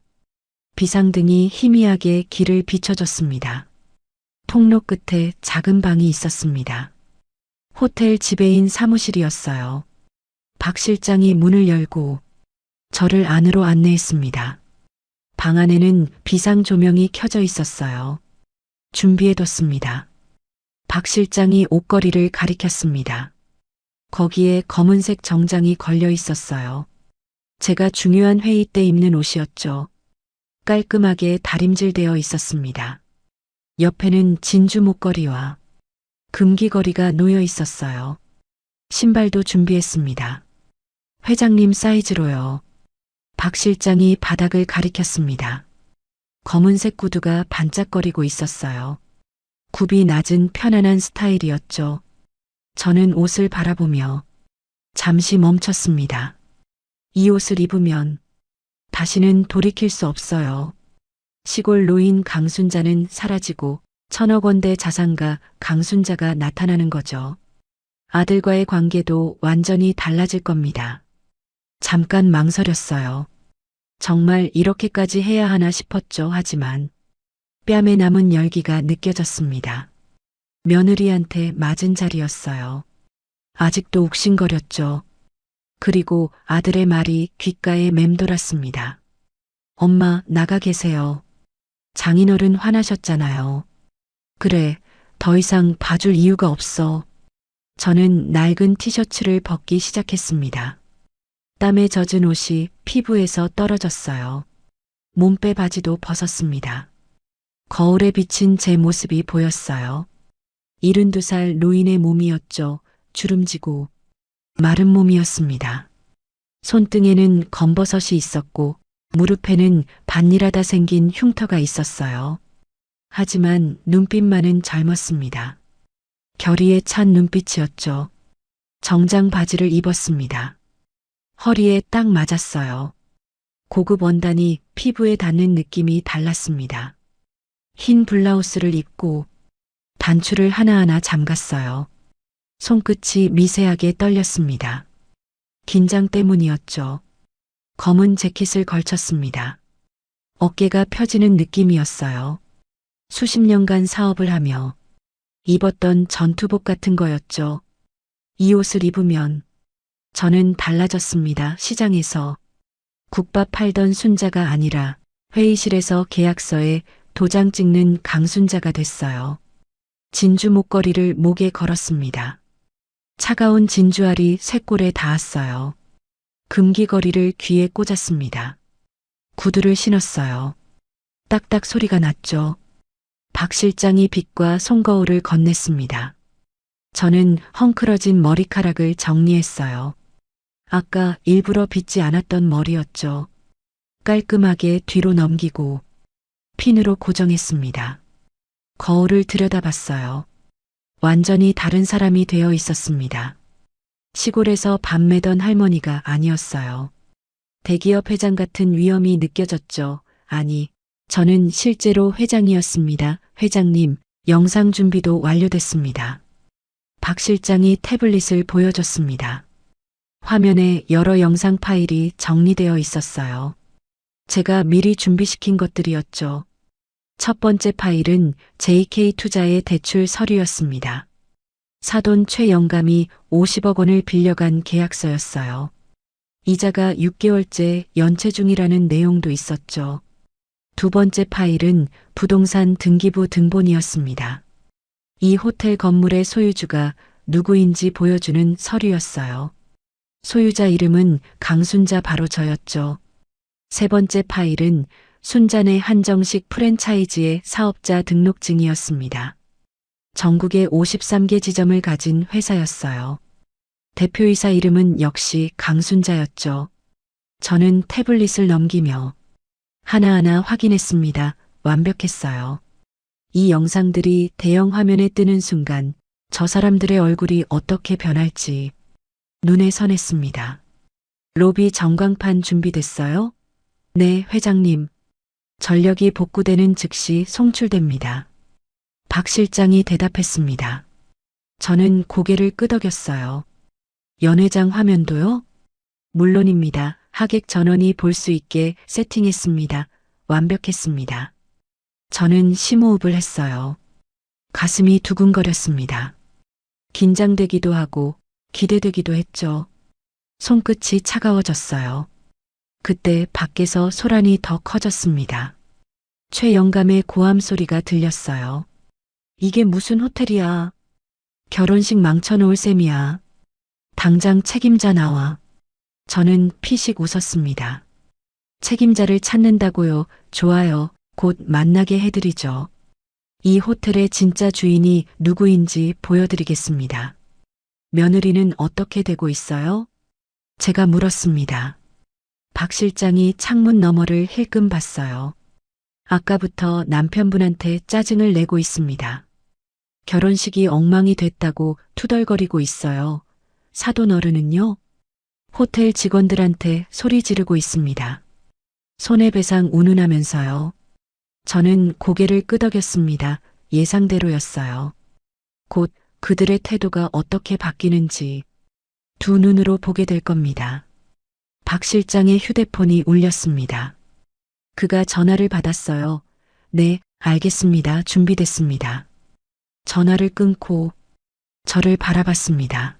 비상등이 희미하게 길을 비춰줬습니다. 통로 끝에 작은 방이 있었습니다. 호텔 지배인 사무실이었어요. 박 실장이 문을 열고 저를 안으로 안내했습니다. 방 안에는 비상 조명이 켜져 있었어요. 준비해뒀습니다. 박 실장이 옷걸이를 가리켰습니다. 거기에 검은색 정장이 걸려 있었어요. 제가 중요한 회의 때 입는 옷이었죠. 깔끔하게 다림질되어 있었습니다. 옆에는 진주 목걸이와 금귀걸이가 놓여 있었어요. 신발도 준비했습니다. 회장님 사이즈로요. 박 실장이 바닥을 가리켰습니다. 검은색 구두가 반짝거리고 있었어요. 굽이 낮은 편안한 스타일이었죠. 저는 옷을 바라보며 잠시 멈췄습니다. 이 옷을 입으면 다시는 돌이킬 수 없어요. 시골 노인 강순자는 사라지고 1,000억 원대 자산가 강순자가 나타나는 거죠. 아들과의 관계도 완전히 달라질 겁니다. 잠깐 망설였어요. 정말 이렇게까지 해야 하나 싶었죠. 하지만 뺨에 남은 열기가 느껴졌습니다. 며느리한테 맞은 자리였어요. 아직도 욱신거렸죠. 그리고 아들의 말이 귓가에 맴돌았습니다. 엄마, 나가 계세요. 장인어른 화나셨잖아요. 그래, 더 이상 봐줄 이유가 없어. 저는 낡은 티셔츠를 벗기 시작했습니다. 땀에 젖은 옷이 피부에서 떨어졌어요. 몸빼 바지도 벗었습니다. 거울에 비친 제 모습이 보였어요. 72살 노인의 몸이었죠. 주름지고 마른 몸이었습니다. 손등에는 검버섯이 있었고 무릎에는 반일하다 생긴 흉터가 있었어요. 하지만 눈빛만은 젊었습니다. 결의에 찬 눈빛이었죠. 정장 바지를 입었습니다. 허리에 딱 맞았어요. 고급 원단이 피부에 닿는 느낌이 달랐습니다. 흰 블라우스를 입고 단추를 하나하나 잠갔어요. 손끝이 미세하게 떨렸습니다. 긴장 때문이었죠. 검은 재킷을 걸쳤습니다. 어깨가 펴지는 느낌이었어요. 수십 년간 사업을 하며 입었던 전투복 같은 거였죠. 이 옷을 입으면 저는 달라졌습니다. 시장에서 국밥 팔던 순자가 아니라 회의실에서 계약서에 도장 찍는 강순자가 됐어요. 진주 목걸이를 목에 걸었습니다. 차가운 진주알이 쇄골에 닿았어요. 금귀걸이를 귀에 꽂았습니다. 구두를 신었어요. 딱딱 소리가 났죠. 박 실장이 빗과 손거울을 건넸습니다. 저는 헝클어진 머리카락을 정리했어요. 아까 일부러 빗지 않았던 머리였죠. 깔끔하게 뒤로 넘기고 핀으로 고정했습니다. 거울을 들여다봤어요. 완전히 다른 사람이 되어 있었습니다. 시골에서 밥 매던 할머니가 아니었어요. 대기업 회장 같은 위엄이 느껴졌죠. 아니, 저는 실제로 회장이었습니다. 회장님, 영상 준비도 완료됐습니다. 박 실장이 태블릿을 보여줬습니다. 화면에 여러 영상 파일이 정리되어 있었어요. 제가 미리 준비시킨 것들이었죠. 첫 번째 파일은 JK투자의 대출 서류였습니다. 사돈 최영감이 50억 원을 빌려간 계약서였어요. 이자가 6개월째 연체 중이라는 내용도 있었죠. 두 번째 파일은 부동산 등기부 등본이었습니다. 이 호텔 건물의 소유주가 누구인지 보여주는 서류였어요. 소유자 이름은 강순자 바로 저였죠. 세 번째 파일은 순잔의 한정식 프랜차이즈의 사업자 등록증이었습니다. 전국에 53개 지점을 가진 회사였어요. 대표이사 이름은 역시 강순자였죠. 저는 태블릿을 넘기며 하나하나 확인했습니다. 완벽했어요. 이 영상들이 대형 화면에 뜨는 순간 저 사람들의 얼굴이 어떻게 변할지 눈에 선했습니다. 로비 전광판 준비됐어요? 네, 회장님. 전력이 복구되는 즉시 송출됩니다. 박 실장이 대답했습니다. 저는 고개를 끄덕였어요. 연회장 화면도요? 물론입니다. 하객 전원이 볼 수 있게 세팅했습니다. 완벽했습니다. 저는 심호흡을 했어요. 가슴이 두근거렸습니다. 긴장되기도 하고 기대되기도 했죠. 손끝이 차가워졌어요. 그때 밖에서 소란이 더 커졌습니다. 최영감의 고함 소리가 들렸어요. 이게 무슨 호텔이야. 결혼식 망쳐놓을 셈이야. 당장 책임자 나와. 저는 피식 웃었습니다. 책임자를 찾는다고요? 좋아요. 곧 만나게 해드리죠. 이 호텔의 진짜 주인이 누구인지 보여드리겠습니다. 며느리는 어떻게 되고 있어요? 제가 물었습니다. 박 실장이 창문 너머를 힐끔 봤어요. 아까부터 남편분한테 짜증을 내고 있습니다. 결혼식이 엉망이 됐다고 투덜거리고 있어요. 사돈 어른은요? 호텔 직원들한테 소리 지르고 있습니다. 손해배상 운운하면서요. 저는 고개를 끄덕였습니다. 예상대로였어요. 곧 그들의 태도가 어떻게 바뀌는지 두 눈으로 보게 될 겁니다. 박 실장의 휴대폰이 울렸습니다. 그가 전화를 받았어요. 네, 알겠습니다. 준비됐습니다. 전화를 끊고 저를 바라봤습니다.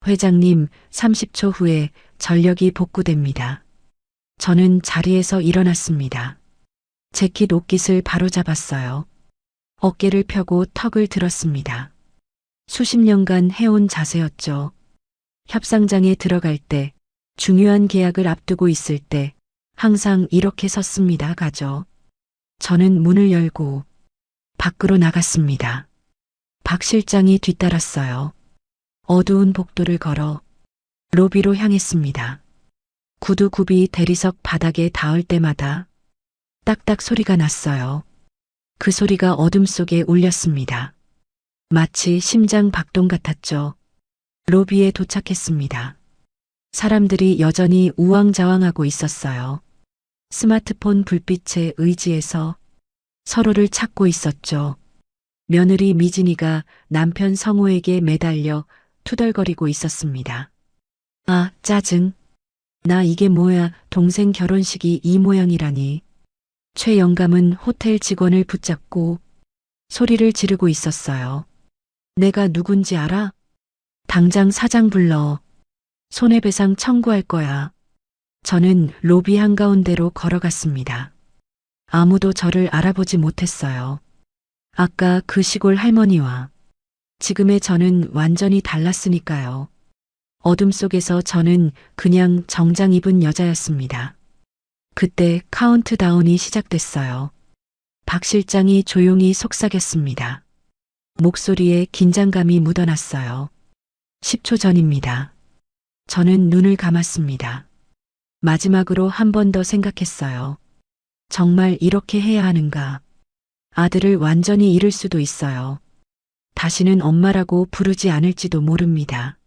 회장님, 30초 후에 전력이 복구됩니다. 저는 자리에서 일어났습니다. 재킷 옷깃을 바로잡았어요. 어깨를 펴고 턱을 들었습니다. 수십 년간 해온 자세였죠. 협상장에 들어갈 때, 중요한 계약을 앞두고 있을 때 항상 이렇게 섰습니다. 가죠. 저는 문을 열고 밖으로 나갔습니다. 박 실장이 뒤따랐어요. 어두운 복도를 걸어 로비로 향했습니다. 구두굽이 대리석 바닥에 닿을 때마다 딱딱 소리가 났어요. 그 소리가 어둠 속에 울렸습니다. 마치 심장 박동 같았죠. 로비에 도착했습니다. 사람들이 여전히 우왕좌왕하고 있었어요. 스마트폰 불빛에 의지해서 서로를 찾고 있었죠. 며느리 미진이가 남편 성호에게 매달려 투덜거리고 있었습니다. 아, 짜증. 나 이게 뭐야, 동생 결혼식이 이 모양이라니. 최 영감은 호텔 직원을 붙잡고 소리를 지르고 있었어요. 내가 누군지 알아? 당장 사장 불러. 손해배상 청구할 거야. 저는 로비 한가운데로 걸어갔습니다. 아무도 저를 알아보지 못했어요. 아까 그 시골 할머니와 지금의 저는 완전히 달랐으니까요. 어둠 속에서 저는 그냥 정장 입은 여자였습니다. 그때 카운트다운이 시작됐어요. 박 실장이 조용히 속삭였습니다. 목소리에 긴장감이 묻어났어요. 10초 전입니다. 저는 눈을 감았습니다. 마지막으로 한 번 더 생각했어요. 정말 이렇게 해야 하는가? 아들을 완전히 잃을 수도 있어요. 다시는 엄마라고 부르지 않을지도 모릅니다.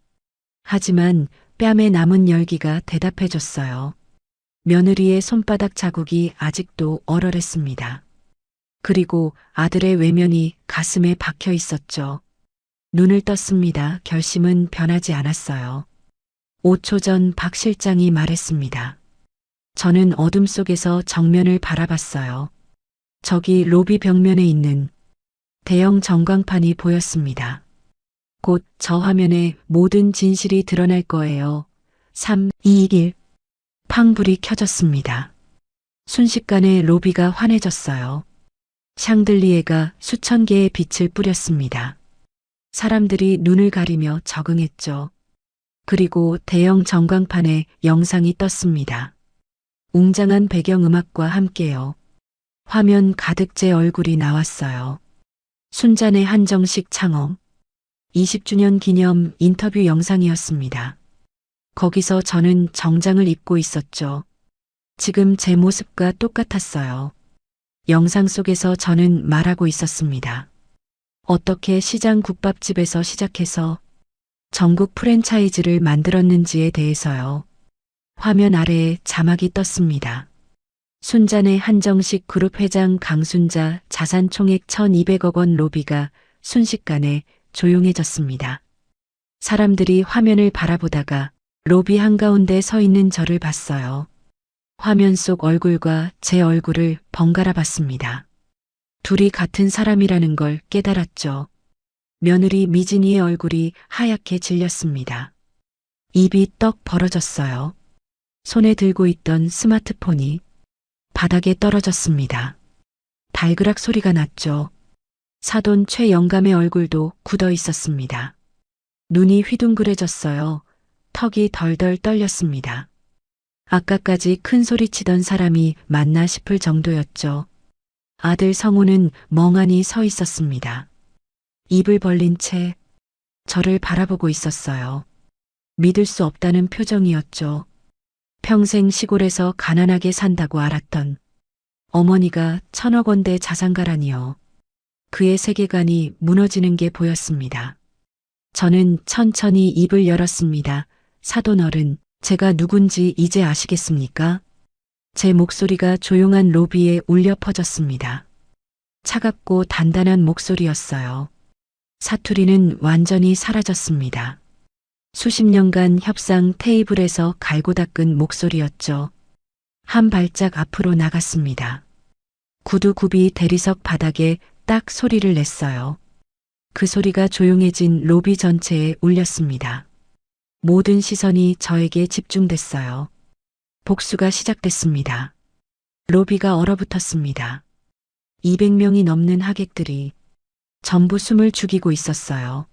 하지만 뺨에 남은 열기가 대답해줬어요. 며느리의 손바닥 자국이 아직도 얼얼했습니다. 그리고 아들의 외면이 가슴에 박혀 있었죠. 눈을 떴습니다. 결심은 변하지 않았어요. 5초 전 박 실장이 말했습니다. 저는 어둠 속에서 정면을 바라봤어요. 저기 로비 벽면에 있는 대형 전광판이 보였습니다. 곧 저 화면에 모든 진실이 드러날 거예요. 3, 2, 1. 팡불이 켜졌습니다. 순식간에 로비가 환해졌어요. 샹들리에가 수천 개의 빛을 뿌렸습니다. 사람들이 눈을 가리며 적응했죠. 그리고 대형 전광판에 영상이 떴습니다. 웅장한 배경음악과 함께요. 화면 가득 제 얼굴이 나왔어요. 순잔의 한정식 창업 20주년 기념 인터뷰 영상이었습니다. 거기서 저는 정장을 입고 있었죠. 지금 제 모습과 똑같았어요. 영상 속에서 저는 말하고 있었습니다. 어떻게 시장 국밥집에서 시작해서 전국 프랜차이즈를 만들었는지에 대해서요. 화면 아래에 자막이 떴습니다. 순잔의 한정식 그룹 회장 강순자 자산 총액 1200억 원 로비가 순식간에 조용해졌습니다. 사람들이 화면을 바라보다가 로비 한가운데 서 있는 저를 봤어요. 화면 속 얼굴과 제 얼굴을 번갈아 봤습니다. 둘이 같은 사람이라는 걸 깨달았죠. 며느리 미진이의 얼굴이 하얗게 질렸습니다. 입이 떡 벌어졌어요. 손에 들고 있던 스마트폰이 바닥에 떨어졌습니다. 발그락 소리가 났죠. 사돈 최 영감의 얼굴도 굳어 있었습니다. 눈이 휘둥그레졌어요. 턱이 덜덜 떨렸습니다. 아까까지 큰 소리 치던 사람이 맞나 싶을 정도였죠. 아들 성우는 멍하니 서 있었습니다. 입을 벌린 채 저를 바라보고 있었어요. 믿을 수 없다는 표정이었죠. 평생 시골에서 가난하게 산다고 알았던 어머니가 1,000억 원대 자산가라니요. 그의 세계관이 무너지는 게 보였습니다. 저는 천천히 입을 열었습니다. 사돈 어른, 제가 누군지 이제 아시겠습니까? 제 목소리가 조용한 로비에 울려 퍼졌습니다. 차갑고 단단한 목소리였어요. 사투리는 완전히 사라졌습니다. 수십 년간 협상 테이블에서 갈고 닦은 목소리였죠. 한 발짝 앞으로 나갔습니다. 구두굽이 대리석 바닥에 딱 소리를 냈어요. 그 소리가 조용해진 로비 전체에 울렸습니다. 모든 시선이 저에게 집중됐어요. 복수가 시작됐습니다. 로비가 얼어붙었습니다. 200명이 넘는 하객들이 전부 숨을 죽이고 있었어요.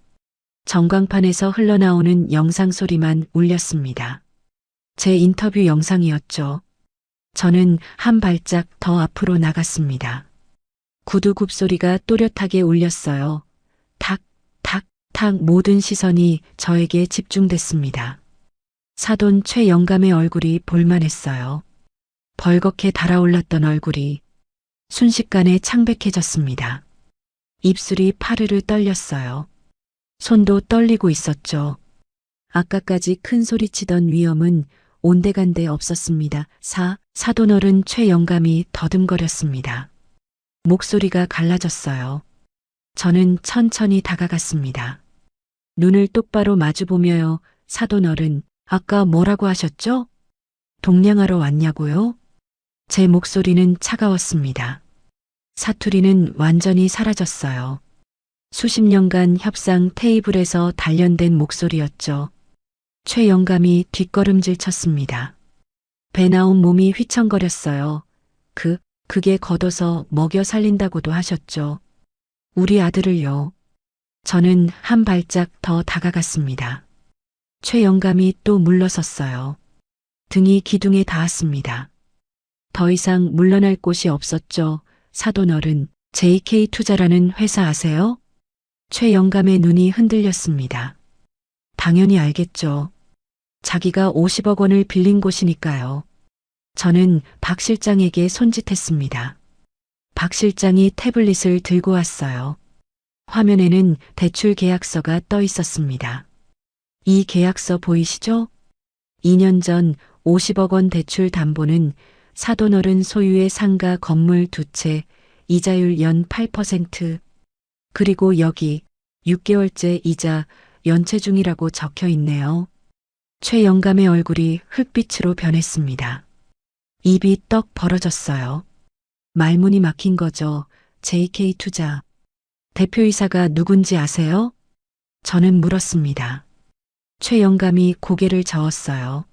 전광판에서 흘러나오는 영상 소리만 울렸습니다. 제 인터뷰 영상이었죠. 저는 한 발짝 더 앞으로 나갔습니다. 구두굽 소리가 또렷하게 울렸어요. 탁, 탁, 탁 모든 시선이 저에게 집중됐습니다. 사돈 최영감의 얼굴이 볼만했어요. 벌겋게 달아올랐던 얼굴이 순식간에 창백해졌습니다. 입술이 파르르 떨렸어요. 손도 떨리고 있었죠. 아까까지 큰 소리 치던 위험은 온데간데 없었습니다. 사돈 어른 최영감이 더듬거렸습니다. 목소리가 갈라졌어요. 저는 천천히 다가갔습니다. 눈을 똑바로 마주보며요. 사돈 어른, 아까 뭐라고 하셨죠? 동냥하러 왔냐고요? 제 목소리는 차가웠습니다. 사투리는 완전히 사라졌어요. 수십 년간 협상 테이블에서 단련된 목소리였죠. 최영감이 뒷걸음질 쳤습니다. 배 나온 몸이 휘청거렸어요. 그게 걷어서 먹여 살린다고도 하셨죠. 우리 아들을요. 저는 한 발짝 더 다가갔습니다. 최영감이 또 물러섰어요. 등이 기둥에 닿았습니다. 더 이상 물러날 곳이 없었죠. 사돈 어른, JK투자라는 회사 아세요? 최영감의 눈이 흔들렸습니다. 당연히 알겠죠. 자기가 50억 원을 빌린 곳이니까요. 저는 박 실장에게 손짓했습니다. 박 실장이 태블릿을 들고 왔어요. 화면에는 대출 계약서가 떠 있었습니다. 이 계약서 보이시죠? 2년 전 50억 원 대출 담보는 사돈 어른 소유의 상가 건물 2채, 이자율 연 8%, 그리고 여기 6개월째 이자 연체 중이라고 적혀 있네요. 최영감의 얼굴이 흙빛으로 변했습니다. 입이 떡 벌어졌어요. 말문이 막힌 거죠. JK투자. 대표이사가 누군지 아세요? 저는 물었습니다. 최영감이 고개를 저었어요.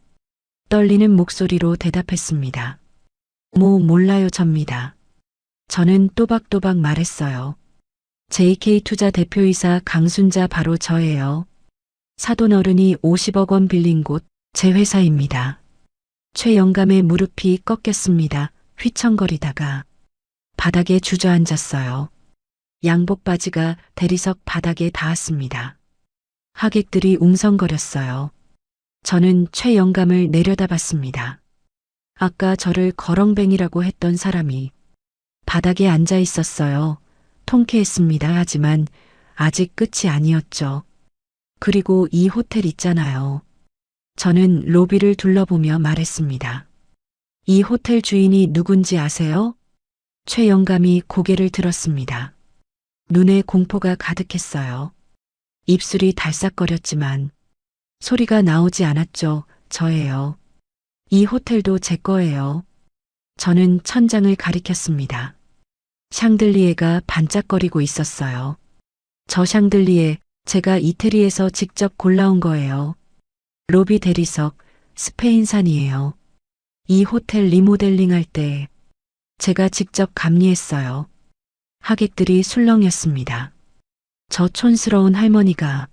떨리는 목소리로 대답했습니다. 몰라요 접니다. 저는 또박또박 말했어요. JK투자 대표이사 강순자 바로 저예요. 사돈 어른이 50억 원 빌린 곳 제 회사입니다. 최영감의 무릎이 꺾였습니다. 휘청거리다가 바닥에 주저앉았어요. 양복 바지가 대리석 바닥에 닿았습니다. 하객들이 웅성거렸어요. 저는 최영감을 내려다봤습니다. 아까 저를 거렁뱅이라고 했던 사람이 바닥에 앉아 있었어요. 통쾌했습니다. 하지만 아직 끝이 아니었죠. 그리고 이 호텔 있잖아요. 저는 로비를 둘러보며 말했습니다. 이 호텔 주인이 누군지 아세요? 최영감이 고개를 들었습니다. 눈에 공포가 가득했어요. 입술이 달싹거렸지만 소리가 나오지 않았죠. 저예요. 이 호텔도 제 거예요. 저는 천장을 가리켰습니다. 샹들리에가 반짝거리고 있었어요. 저 샹들리에 제가 이태리에서 직접 골라온 거예요. 로비 대리석, 스페인산이에요. 이 호텔 리모델링 할 때 제가 직접 감리했어요. 하객들이 술렁였습니다. 저 촌스러운 할머니가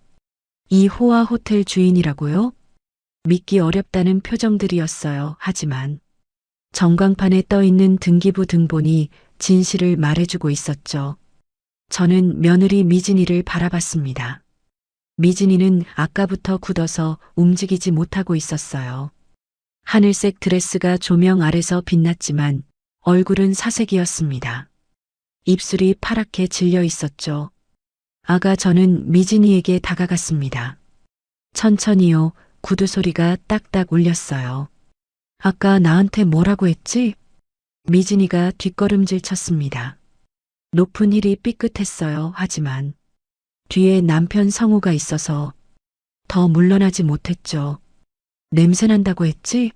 이 호화 호텔 주인이라고요? 믿기 어렵다는 표정들이었어요. 하지만 전광판에 떠 있는 등기부 등본이 진실을 말해주고 있었죠. 저는 며느리 미진이를 바라봤습니다. 미진이는 아까부터 굳어서 움직이지 못하고 있었어요. 하늘색 드레스가 조명 아래서 빛났지만 얼굴은 사색이었습니다. 입술이 파랗게 질려 있었죠. 아가, 저는 미진이에게 다가갔습니다. 천천히요. 구두 소리가 딱딱 울렸어요. 아까 나한테 뭐라고 했지? 미진이가 뒷걸음질 쳤습니다. 높은 힐이 삐끗했어요. 하지만 뒤에 남편 성우가 있어서 더 물러나지 못했죠. 냄새난다고 했지?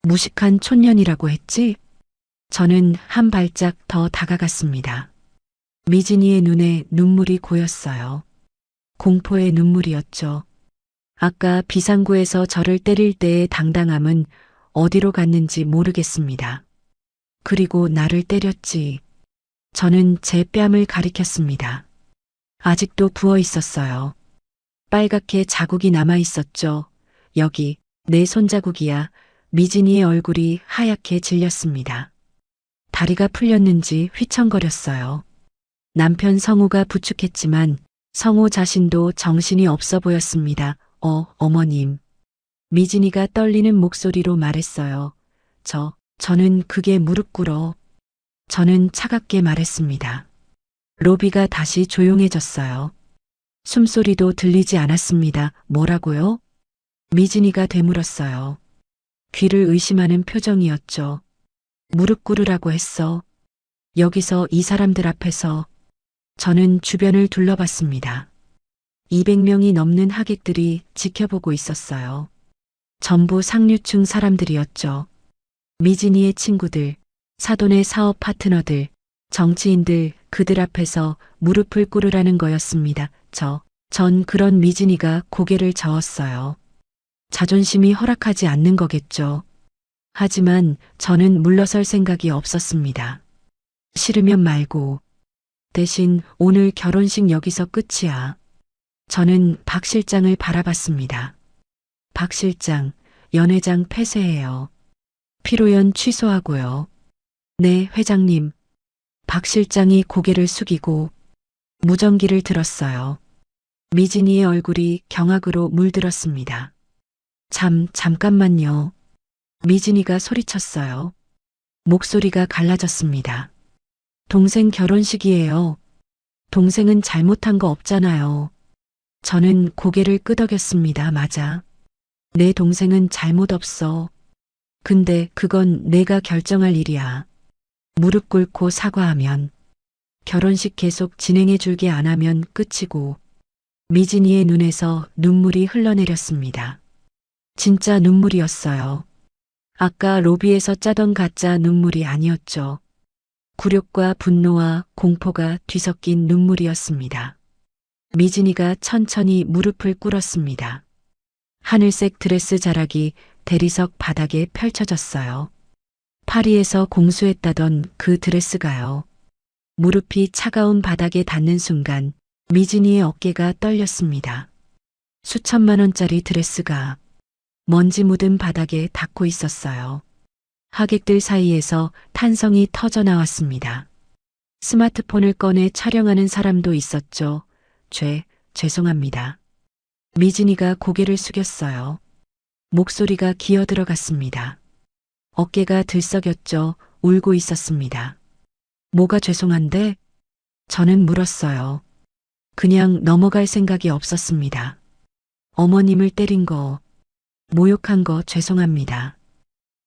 무식한 촌년이라고 했지? 저는 한 발짝 더 다가갔습니다. 미진이의 눈에 눈물이 고였어요. 공포의 눈물이었죠. 아까 비상구에서 저를 때릴 때의 당당함은 어디로 갔는지 모르겠습니다. 그리고 나를 때렸지. 저는 제 뺨을 가리켰습니다. 아직도 부어 있었어요. 빨갛게 자국이 남아 있었죠. 여기 내 손자국이야. 미진이의 얼굴이 하얗게 질렸습니다. 다리가 풀렸는지 휘청거렸어요. 남편 성우가 부축했지만 성우 자신도 정신이 없어 보였습니다. 어머님. 미진이가 떨리는 목소리로 말했어요. 저는 그게 무릎 꿇어. 저는 차갑게 말했습니다. 로비가 다시 조용해졌어요. 숨소리도 들리지 않았습니다. 뭐라고요? 미진이가 되물었어요. 귀를 의심하는 표정이었죠. 무릎 꿇으라고 했어. 여기서 이 사람들 앞에서. 저는 주변을 둘러봤습니다. 200명이 넘는 하객들이 지켜보고 있었어요. 전부 상류층 사람들이었죠. 미진이의 친구들, 사돈의 사업 파트너들, 정치인들, 그들 앞에서 무릎을 꿇으라는 거였습니다. 전 그런 미진이가 고개를 저었어요. 자존심이 허락하지 않는 거겠죠. 하지만 저는 물러설 생각이 없었습니다. 싫으면 말고. 대신 오늘 결혼식 여기서 끝이야. 저는 박 실장을 바라봤습니다. 박 실장, 연회장 폐쇄해요. 피로연 취소하고요. 네, 회장님. 박 실장이 고개를 숙이고 무전기를 들었어요. 미진이의 얼굴이 경악으로 물들었습니다. 잠깐만요. 미진이가 소리쳤어요. 목소리가 갈라졌습니다. 동생 결혼식이에요. 동생은 잘못한 거 없잖아요. 저는 고개를 끄덕였습니다. 맞아. 내 동생은 잘못 없어. 근데 그건 내가 결정할 일이야. 무릎 꿇고 사과하면, 결혼식 계속 진행해 줄게 안 하면 끝이고. 미진이의 눈에서 눈물이 흘러내렸습니다. 진짜 눈물이었어요. 아까 로비에서 짜던 가짜 눈물이 아니었죠. 굴욕과 분노와 공포가 뒤섞인 눈물이었습니다. 미진이가 천천히 무릎을 꿇었습니다. 하늘색 드레스 자락이 대리석 바닥에 펼쳐졌어요. 파리에서 공수했다던 그 드레스가요. 무릎이 차가운 바닥에 닿는 순간 미진이의 어깨가 떨렸습니다. 수천만 원짜리 드레스가 먼지 묻은 바닥에 닿고 있었어요. 하객들 사이에서 탄성이 터져 나왔습니다. 스마트폰을 꺼내 촬영하는 사람도 있었죠. 죄송합니다. 미진이가 고개를 숙였어요. 목소리가 기어 들어갔습니다. 어깨가 들썩였죠. 울고 있었습니다. 뭐가 죄송한데? 저는 물었어요. 그냥 넘어갈 생각이 없었습니다. 어머님을 때린 거, 모욕한 거 죄송합니다.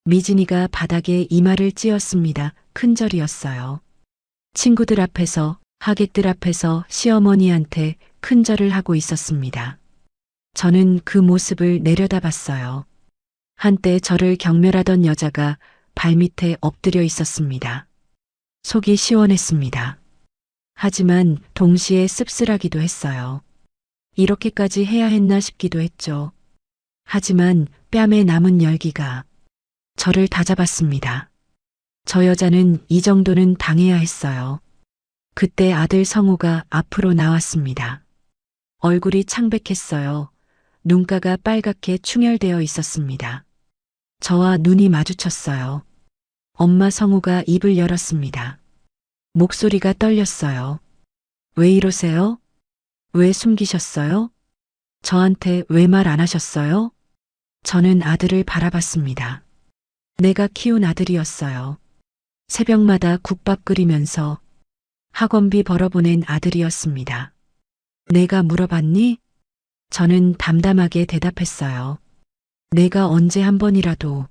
미진이가 바닥에 이마를 찧었습니다. 큰절이었어요. 친구들 앞에서, 하객들 앞에서 시어머니한테 큰절을 하고 있었습니다. 저는 그 모습을 내려다봤어요. 한때 저를 경멸하던 여자가 발밑에 엎드려 있었습니다. 속이 시원했습니다. 하지만 동시에 씁쓸하기도 했어요. 이렇게까지 해야 했나 싶기도 했죠. 하지만 뺨에 남은 열기가 저를 다잡았습니다. 저 여자는 이 정도는 당해야 했어요. 그때 아들 성우가 앞으로 나왔습니다. 얼굴이 창백했어요. 눈가가 빨갛게 충혈되어 있었습니다. 저와 눈이 마주쳤어요. 엄마 성우가 입을 열었습니다. 목소리가 떨렸어요. 왜 이러세요? 왜 숨기셨어요? 저한테 왜 말 안 하셨어요? 저는 아들을 바라봤습니다. 내가 키운 아들이었어요. 새벽마다 국밥 끓이면서 학원비 벌어보낸 아들이었습니다. 내가 물어봤니? 저는 담담하게 대답했어요. 내가 언제 한 번이라도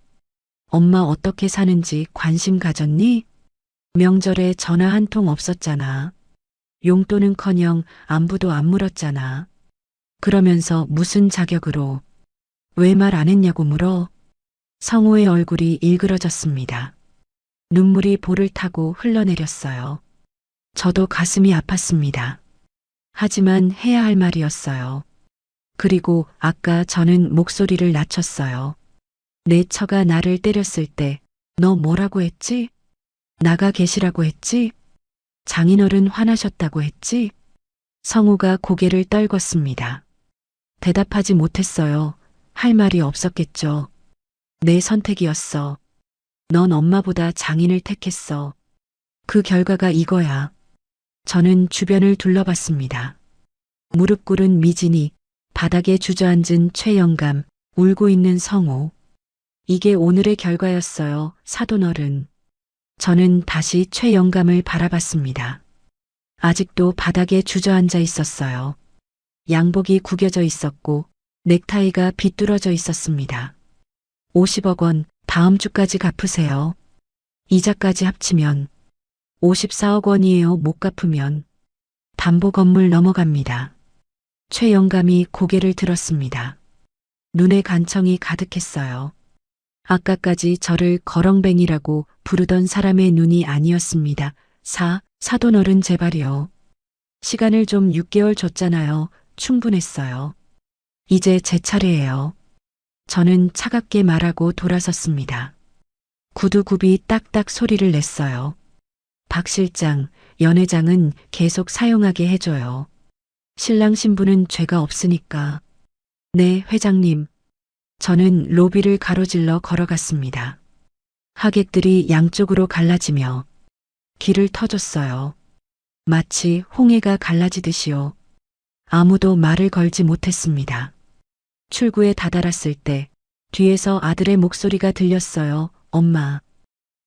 엄마 어떻게 사는지 관심 가졌니? 명절에 전화 한 통 없었잖아. 용돈은커녕 안부도 안 물었잖아. 그러면서 무슨 자격으로 왜 말 안 했냐고 물어? 성우의 얼굴이 일그러졌습니다. 눈물이 볼을 타고 흘러내렸어요. 저도 가슴이 아팠습니다. 하지만 해야 할 말이었어요. 그리고 아까 저는 목소리를 낮췄어요. 내 처가 나를 때렸을 때 너 뭐라고 했지? 나가 계시라고 했지? 장인어른 화나셨다고 했지? 성우가 고개를 떨궜습니다. 대답하지 못했어요. 할 말이 없었겠죠. 내 선택이었어. 넌 엄마보다 장인을 택했어. 그 결과가 이거야. 저는 주변을 둘러봤습니다. 무릎 꿇은 미진이, 바닥에 주저앉은 최영감, 울고 있는 성우. 이게 오늘의 결과였어요, 사돈어른. 저는 다시 최영감을 바라봤습니다. 아직도 바닥에 주저앉아 있었어요. 양복이 구겨져 있었고 넥타이가 비뚤어져 있었습니다. 50억 원 다음 주까지 갚으세요. 이자까지 합치면 54억 원이에요. 못 갚으면 담보 건물 넘어갑니다. 최영감이 고개를 들었습니다. 눈에 간청이 가득했어요. 아까까지 저를 거렁뱅이라고 부르던 사람의 눈이 아니었습니다. 사돈어른 제발이요. 시간을 좀 6개월 줬잖아요. 충분했어요. 이제 제 차례예요. 저는 차갑게 말하고 돌아섰습니다. 구두굽이 딱딱 소리를 냈어요. 박 실장, 연회장은 계속 사용하게 해줘요. 신랑 신부는 죄가 없으니까. 네, 회장님. 저는 로비를 가로질러 걸어갔습니다. 하객들이 양쪽으로 갈라지며 길을 터줬어요. 마치 홍해가 갈라지듯이요. 아무도 말을 걸지 못했습니다. 출구에 다다랐을 때 뒤에서 아들의 목소리가 들렸어요. 엄마.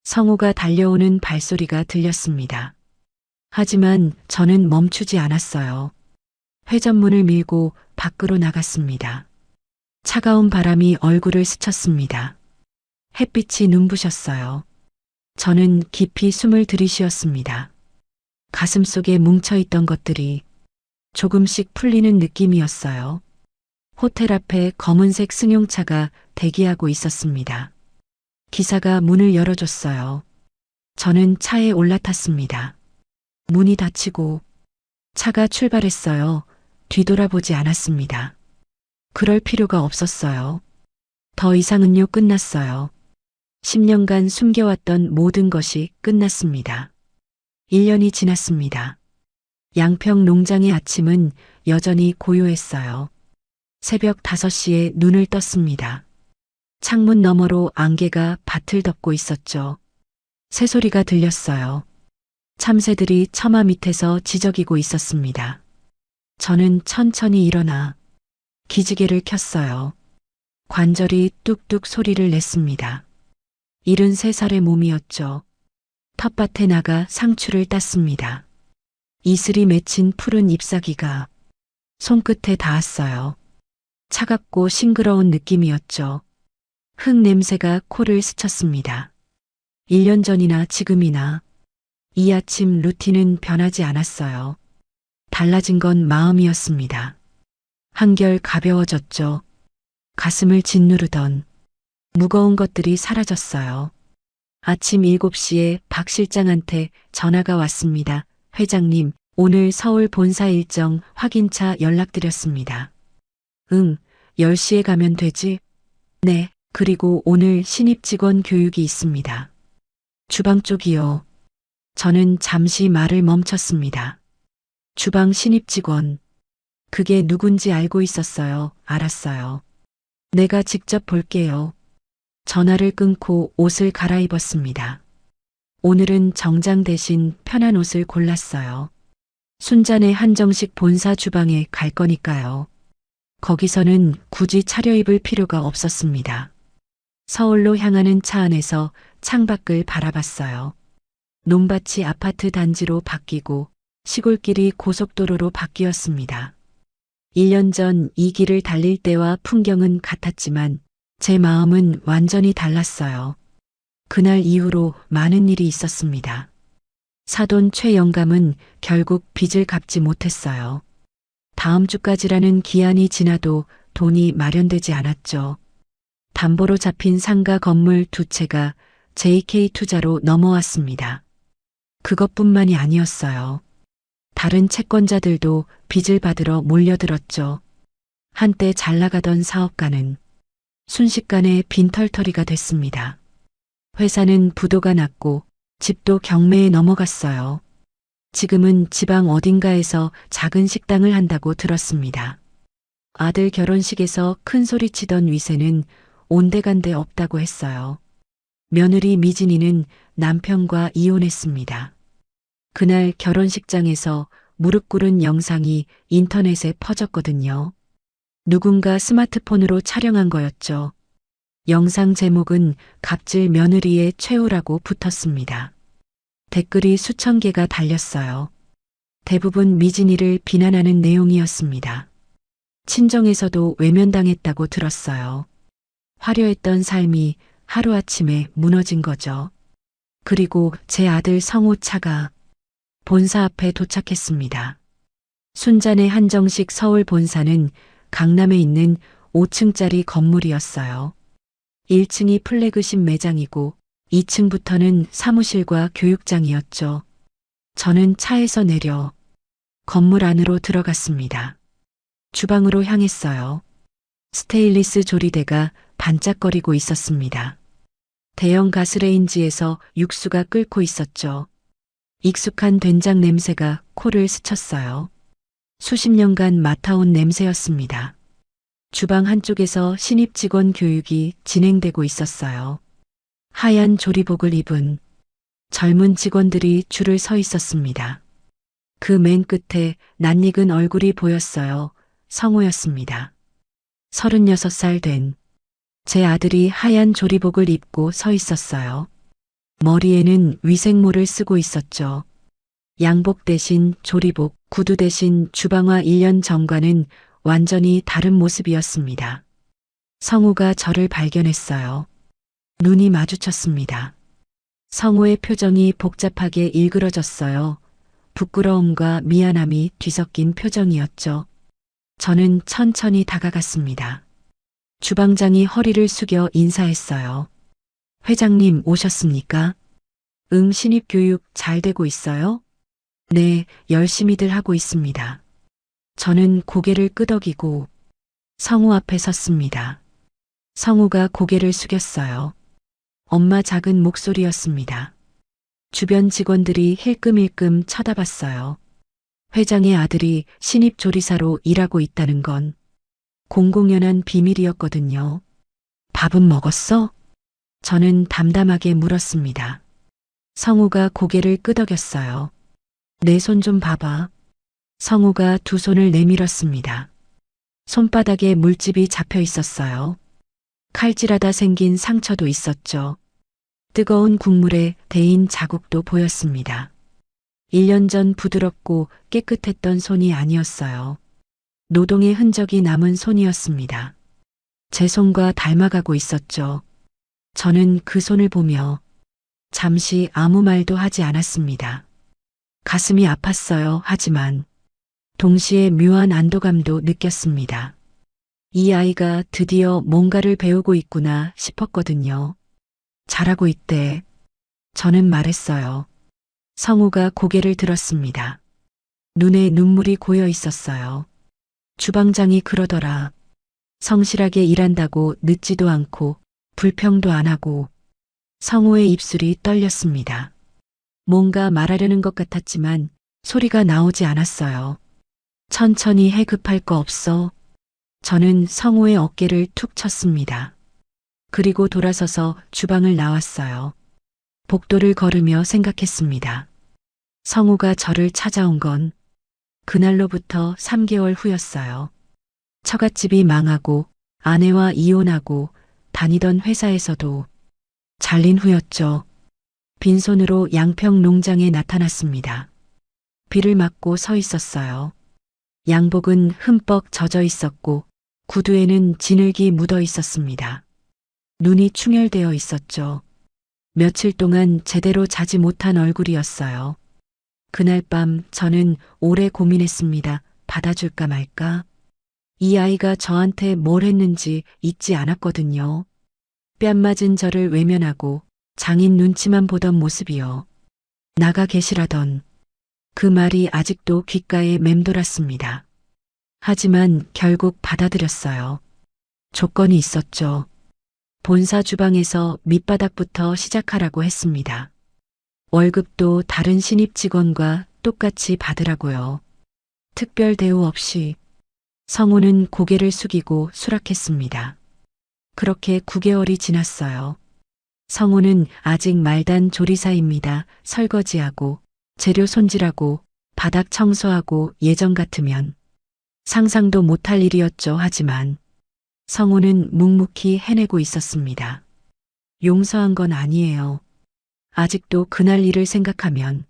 성우가 달려오는 발소리가 들렸습니다. 하지만 저는 멈추지 않았어요. 회전문을 밀고 밖으로 나갔습니다. 차가운 바람이 얼굴을 스쳤습니다. 햇빛이 눈부셨어요. 저는 깊이 숨을 들이쉬었습니다. 가슴속에 뭉쳐있던 것들이 조금씩 풀리는 느낌이었어요. 호텔 앞에 검은색 승용차가 대기하고 있었습니다. 기사가 문을 열어줬어요. 저는 차에 올라탔습니다. 문이 닫히고 차가 출발했어요. 뒤돌아보지 않았습니다. 그럴 필요가 없었어요. 더 이상은요 끝났어요. 10년간 숨겨왔던 모든 것이 끝났습니다. 1년이 지났습니다. 양평 농장의 아침은 여전히 고요했어요. 새벽 5시에 눈을 떴습니다. 창문 너머로 안개가 밭을 덮고 있었죠. 새소리가 들렸어요. 참새들이 처마 밑에서 지저귀고 있었습니다. 저는 천천히 일어나 기지개를 켰어요. 관절이 뚝뚝 소리를 냈습니다. 73살의 몸이었죠. 텃밭에 나가 상추를 땄습니다. 이슬이 맺힌 푸른 잎사귀가 손끝에 닿았어요. 차갑고 싱그러운 느낌이었죠. 흙 냄새가 코를 스쳤습니다. 1년 전이나 지금이나 이 아침 루틴은 변하지 않았어요. 달라진 건 마음이었습니다. 한결 가벼워졌죠. 가슴을 짓누르던 무거운 것들이 사라졌어요. 아침 7시에 박 실장한테 전화가 왔습니다. 회장님, 오늘 서울 본사 일정 확인차 연락드렸습니다. 응, 10시에 가면 되지? 네, 그리고 오늘 신입 직원 교육이 있습니다. 주방 쪽이요. 저는 잠시 말을 멈췄습니다. 주방 신입 직원. 그게 누군지 알고 있었어요. 알았어요. 내가 직접 볼게요. 전화를 끊고 옷을 갈아입었습니다. 오늘은 정장 대신 편한 옷을 골랐어요. 순잔의 한정식 본사 주방에 갈 거니까요. 거기서는 굳이 차려입을 필요가 없었습니다. 서울로 향하는 차 안에서 창밖을 바라봤어요. 논밭이 아파트 단지로 바뀌고 시골길이 고속도로로 바뀌었습니다. 1년 전 이 길을 달릴 때와 풍경은 같았지만 제 마음은 완전히 달랐어요. 그날 이후로 많은 일이 있었습니다. 사돈 최 영감은 결국 빚을 갚지 못했어요. 다음 주까지라는 기한이 지나도 돈이 마련되지 않았죠. 담보로 잡힌 상가 건물 2채가 JK 투자로 넘어왔습니다. 그것뿐만이 아니었어요. 다른 채권자들도 빚을 받으러 몰려들었죠. 한때 잘 나가던 사업가는 순식간에 빈털터리가 됐습니다. 회사는 부도가 났고 집도 경매에 넘어갔어요. 지금은 지방 어딘가에서 작은 식당을 한다고 들었습니다. 아들 결혼식에서 큰 소리 치던 위세는 온데간데 없다고 했어요. 며느리 미진이는 남편과 이혼했습니다. 그날 결혼식장에서 무릎 꿇은 영상이 인터넷에 퍼졌거든요. 누군가 스마트폰으로 촬영한 거였죠. 영상 제목은 갑질 며느리의 최후라고 붙었습니다. 댓글이 수천 개가 달렸어요. 대부분 미진이를 비난하는 내용이었습니다. 친정에서도 외면당했다고 들었어요. 화려했던 삶이 하루아침에 무너진 거죠. 그리고 제 아들 성우 차가 본사 앞에 도착했습니다. 순잔의 한정식 서울 본사는 강남에 있는 5층짜리 건물이었어요. 1층이 플래그십 매장이고 2층부터는 사무실과 교육장이었죠. 저는 차에서 내려 건물 안으로 들어갔습니다. 주방으로 향했어요. 스테인리스 조리대가 반짝거리고 있었습니다. 대형 가스레인지에서 육수가 끓고 있었죠. 익숙한 된장 냄새가 코를 스쳤어요. 수십 년간 맡아온 냄새였습니다. 주방 한쪽에서 신입 직원 교육이 진행되고 있었어요. 하얀 조리복을 입은 젊은 직원들이 줄을 서 있었습니다. 그 맨 끝에 낯익은 얼굴이 보였어요. 성우였습니다. 36살 된 제 아들이 하얀 조리복을 입고 서 있었어요. 머리에는 위생모를 쓰고 있었죠. 양복 대신 조리복, 구두 대신 주방화 1년 전과는 완전히 다른 모습이었습니다. 성우가 저를 발견했어요. 눈이 마주쳤습니다. 성우의 표정이 복잡하게 일그러졌어요. 부끄러움과 미안함이 뒤섞인 표정이었죠. 저는 천천히 다가갔습니다. 주방장이 허리를 숙여 인사했어요. 회장님 오셨습니까? 응, 신입 교육 잘 되고 있어요? 네, 열심히들 하고 있습니다. 저는 고개를 끄덕이고 성우 앞에 섰습니다. 성우가 고개를 숙였어요. 엄마 작은 목소리였습니다. 주변 직원들이 힐끔힐끔 쳐다봤어요. 회장의 아들이 신입 조리사로 일하고 있다는 건 공공연한 비밀이었거든요. 밥은 먹었어? 저는 담담하게 물었습니다. 성우가 고개를 끄덕였어요. 내 손 좀 봐봐. 성우가 두 손을 내밀었습니다. 손바닥에 물집이 잡혀 있었어요. 칼질하다 생긴 상처도 있었죠. 뜨거운 국물에 데인 자국도 보였습니다. 1년 전 부드럽고 깨끗했던 손이 아니었어요. 노동의 흔적이 남은 손이었습니다. 제 손과 닮아가고 있었죠. 저는 그 손을 보며 잠시 아무 말도 하지 않았습니다. 가슴이 아팠어요. 하지만 동시에 묘한 안도감도 느꼈습니다. 이 아이가 드디어 뭔가를 배우고 있구나 싶었거든요. 잘하고 있대. 저는 말했어요. 성우가 고개를 들었습니다. 눈에 눈물이 고여 있었어요. 주방장이 그러더라. 성실하게 일한다고 늦지도 않고 불평도 안 하고. 성우의 입술이 떨렸습니다. 뭔가 말하려는 것 같았지만 소리가 나오지 않았어요. 천천히 해 급할 거 없어. 저는 성우의 어깨를 툭 쳤습니다. 그리고 돌아서서 주방을 나왔어요. 복도를 걸으며 생각했습니다. 성우가 저를 찾아온 건 그날로부터 3개월 후였어요. 처갓집이 망하고 아내와 이혼하고 다니던 회사에서도 잘린 후였죠. 빈손으로 양평 농장에 나타났습니다. 비를 맞고 서 있었어요. 양복은 흠뻑 젖어 있었고 구두에는 진흙이 묻어 있었습니다. 눈이 충혈되어 있었죠. 며칠 동안 제대로 자지 못한 얼굴이었어요. 그날 밤 저는 오래 고민했습니다. 받아줄까 말까? 이 아이가 저한테 뭘 했는지 잊지 않았거든요. 뺨 맞은 저를 외면하고 장인 눈치만 보던 모습이요. 나가 계시라던 그 말이 아직도 귓가에 맴돌았습니다. 하지만 결국 받아들였어요. 조건이 있었죠. 본사 주방에서 밑바닥부터 시작하라고 했습니다. 월급도 다른 신입 직원과 똑같이 받으라고요. 특별 대우 없이. 성우는 고개를 숙이고 수락했습니다. 그렇게 9개월이 지났어요. 성우는 아직 말단 조리사입니다. 설거지하고 재료 손질하고 바닥 청소하고 예전 같으면 상상도 못할 일이었죠. 하지만 성우는 묵묵히 해내고 있었습니다. 용서한 건 아니에요. 아직도 그날 일을 생각하면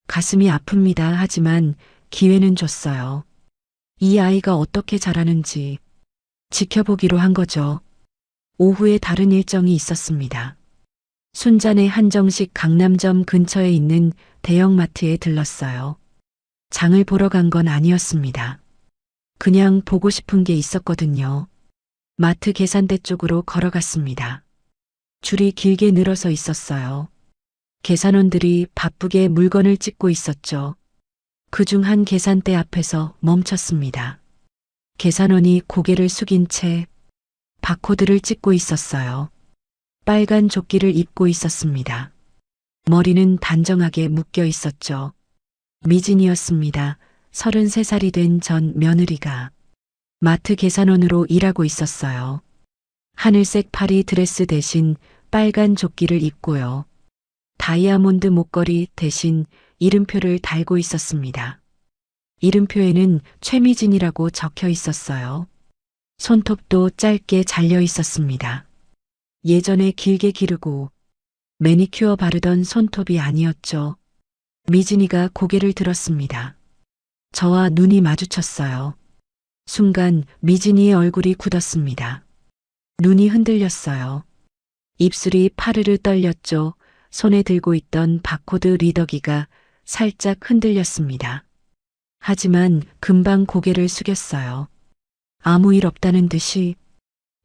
가슴이 아픕니다. 하지만 기회는 줬어요. 이 아이가 어떻게 자라는지 지켜보기로 한 거죠. 오후에 다른 일정이 있었습니다. 순잔의 한정식 강남점 근처에 있는 대형마트에 들렀어요. 장을 보러 간 건 아니었습니다. 그냥 보고 싶은 게 있었거든요. 마트 계산대 쪽으로 걸어갔습니다. 줄이 길게 늘어서 있었어요. 계산원들이 바쁘게 물건을 찍고 있었죠. 그중 한 계산대 앞에서 멈췄습니다. 계산원이 고개를 숙인 채 바코드를 찍고 있었어요. 빨간 조끼를 입고 있었습니다. 머리는 단정하게 묶여 있었죠. 미진이었습니다. 33살이 된 전 며느리가 마트 계산원으로 일하고 있었어요. 하늘색 파리 드레스 대신 빨간 조끼를 입고요. 다이아몬드 목걸이 대신 이름표를 달고 있었습니다. 이름표에는 최미진이라고 적혀 있었어요. 손톱도 짧게 잘려 있었습니다. 예전에 길게 기르고 매니큐어 바르던 손톱이 아니었죠. 미진이가 고개를 들었습니다. 저와 눈이 마주쳤어요. 순간 미진이의 얼굴이 굳었습니다. 눈이 흔들렸어요. 입술이 파르르 떨렸죠. 손에 들고 있던 바코드 리더기가 살짝 흔들렸습니다. 하지만 금방 고개를 숙였어요. 아무 일 없다는 듯이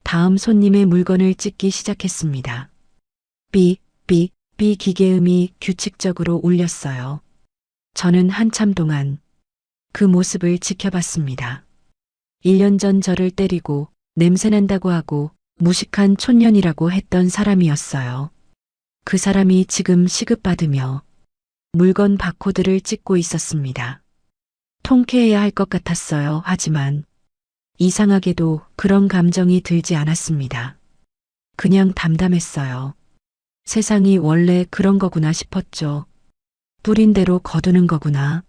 다음 손님의 물건을 찍기 시작했습니다. 삐 기계음이 규칙적으로 울렸어요. 저는 한참 동안 그 모습을 지켜봤습니다. 1년 전 저를 때리고 냄새난다고 하고 무식한 촌년이라고 했던 사람이었어요. 그 사람이 지금 시급받으며 물건 바코드를 찍고 있었습니다. 통쾌해야 할 것 같았어요. 하지만 이상하게도 그런 감정이 들지 않았습니다. 그냥 담담했어요. 세상이 원래 그런 거구나 싶었죠. 뿌린 대로 거두는 거구나.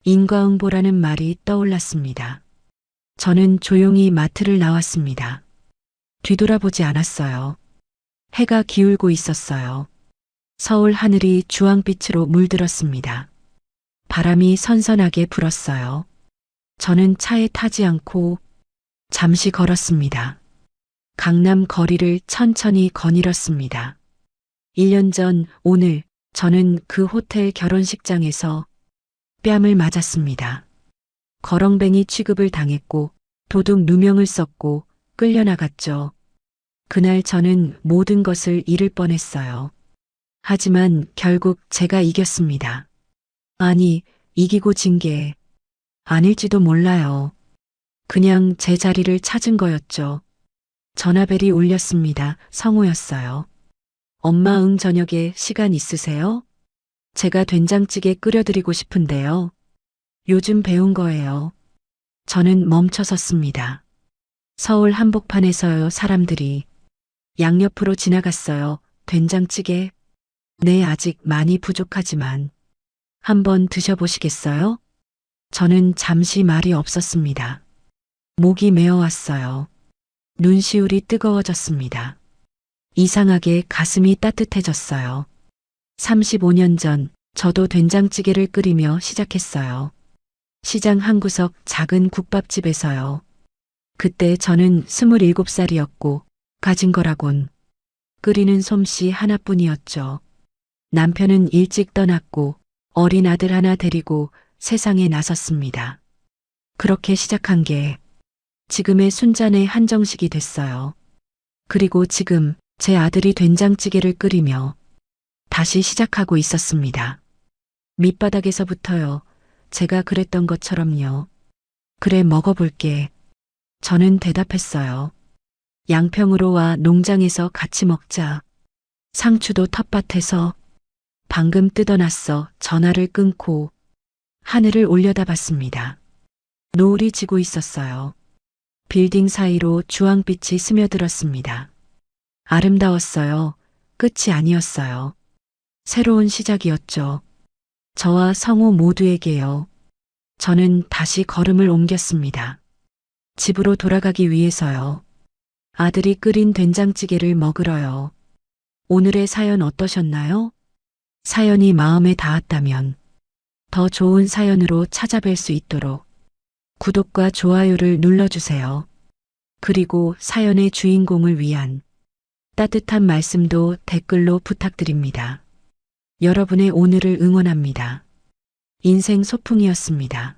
인과응보라는 말이 떠올랐습니다. 저는 조용히 마트를 나왔습니다. 뒤돌아보지 않았어요. 해가 기울고 있었어요. 서울 하늘이 주황빛으로 물들었습니다. 바람이 선선하게 불었어요. 저는 차에 타지 않고 잠시 걸었습니다. 강남 거리를 천천히 거닐었습니다. 1년 전 오늘 저는 그 호텔 결혼식장에서 뺨을 맞았습니다. 거렁뱅이 취급을 당했고 도둑 누명을 썼고 끌려나갔죠. 그날 저는 모든 것을 잃을 뻔했어요. 하지만 결국 제가 이겼습니다. 아니, 이기고 진 게 아닐지도 몰라요. 그냥 제 자리를 찾은 거였죠. 전화벨이 울렸습니다. 성우였어요. 엄마 저녁에 시간 있으세요? 제가 된장찌개 끓여드리고 싶은데요. 요즘 배운 거예요. 저는 멈춰 섰습니다. 서울 한복판에서요, 사람들이 양옆으로 지나갔어요. 된장찌개? 네, 아직 많이 부족하지만 한번 드셔보시겠어요? 저는 잠시 말이 없었습니다. 목이 메어왔어요. 눈시울이 뜨거워졌습니다. 이상하게 가슴이 따뜻해졌어요. 35년 전 저도 된장찌개를 끓이며 시작했어요. 시장 한 구석 작은 국밥집에서요. 그때 저는 27살이었고 가진 거라곤 끓이는 솜씨 하나뿐이었죠. 남편은 일찍 떠났고 어린 아들 하나 데리고 세상에 나섰습니다. 그렇게 시작한 게 지금의 순잔의 한정식이 됐어요. 그리고 지금 제 아들이 된장찌개를 끓이며 다시 시작하고 있었습니다. 밑바닥에서부터요. 제가 그랬던 것처럼요. 그래, 먹어볼게. 저는 대답했어요. 양평으로 와, 농장에서 같이 먹자. 상추도 텃밭에서 방금 뜯어놨어. 전화를 끊고 하늘을 올려다봤습니다. 노을이 지고 있었어요. 빌딩 사이로 주황빛이 스며들었습니다. 아름다웠어요. 끝이 아니었어요. 새로운 시작이었죠. 저와 성우 모두에게요. 저는 다시 걸음을 옮겼습니다. 집으로 돌아가기 위해서요. 아들이 끓인 된장찌개를 먹으러요. 오늘의 사연 어떠셨나요? 사연이 마음에 닿았다면 더 좋은 사연으로 찾아뵐 수 있도록 구독과 좋아요를 눌러주세요. 그리고 사연의 주인공을 위한 따뜻한 말씀도 댓글로 부탁드립니다. 여러분의 오늘을 응원합니다. 인생 소풍이었습니다.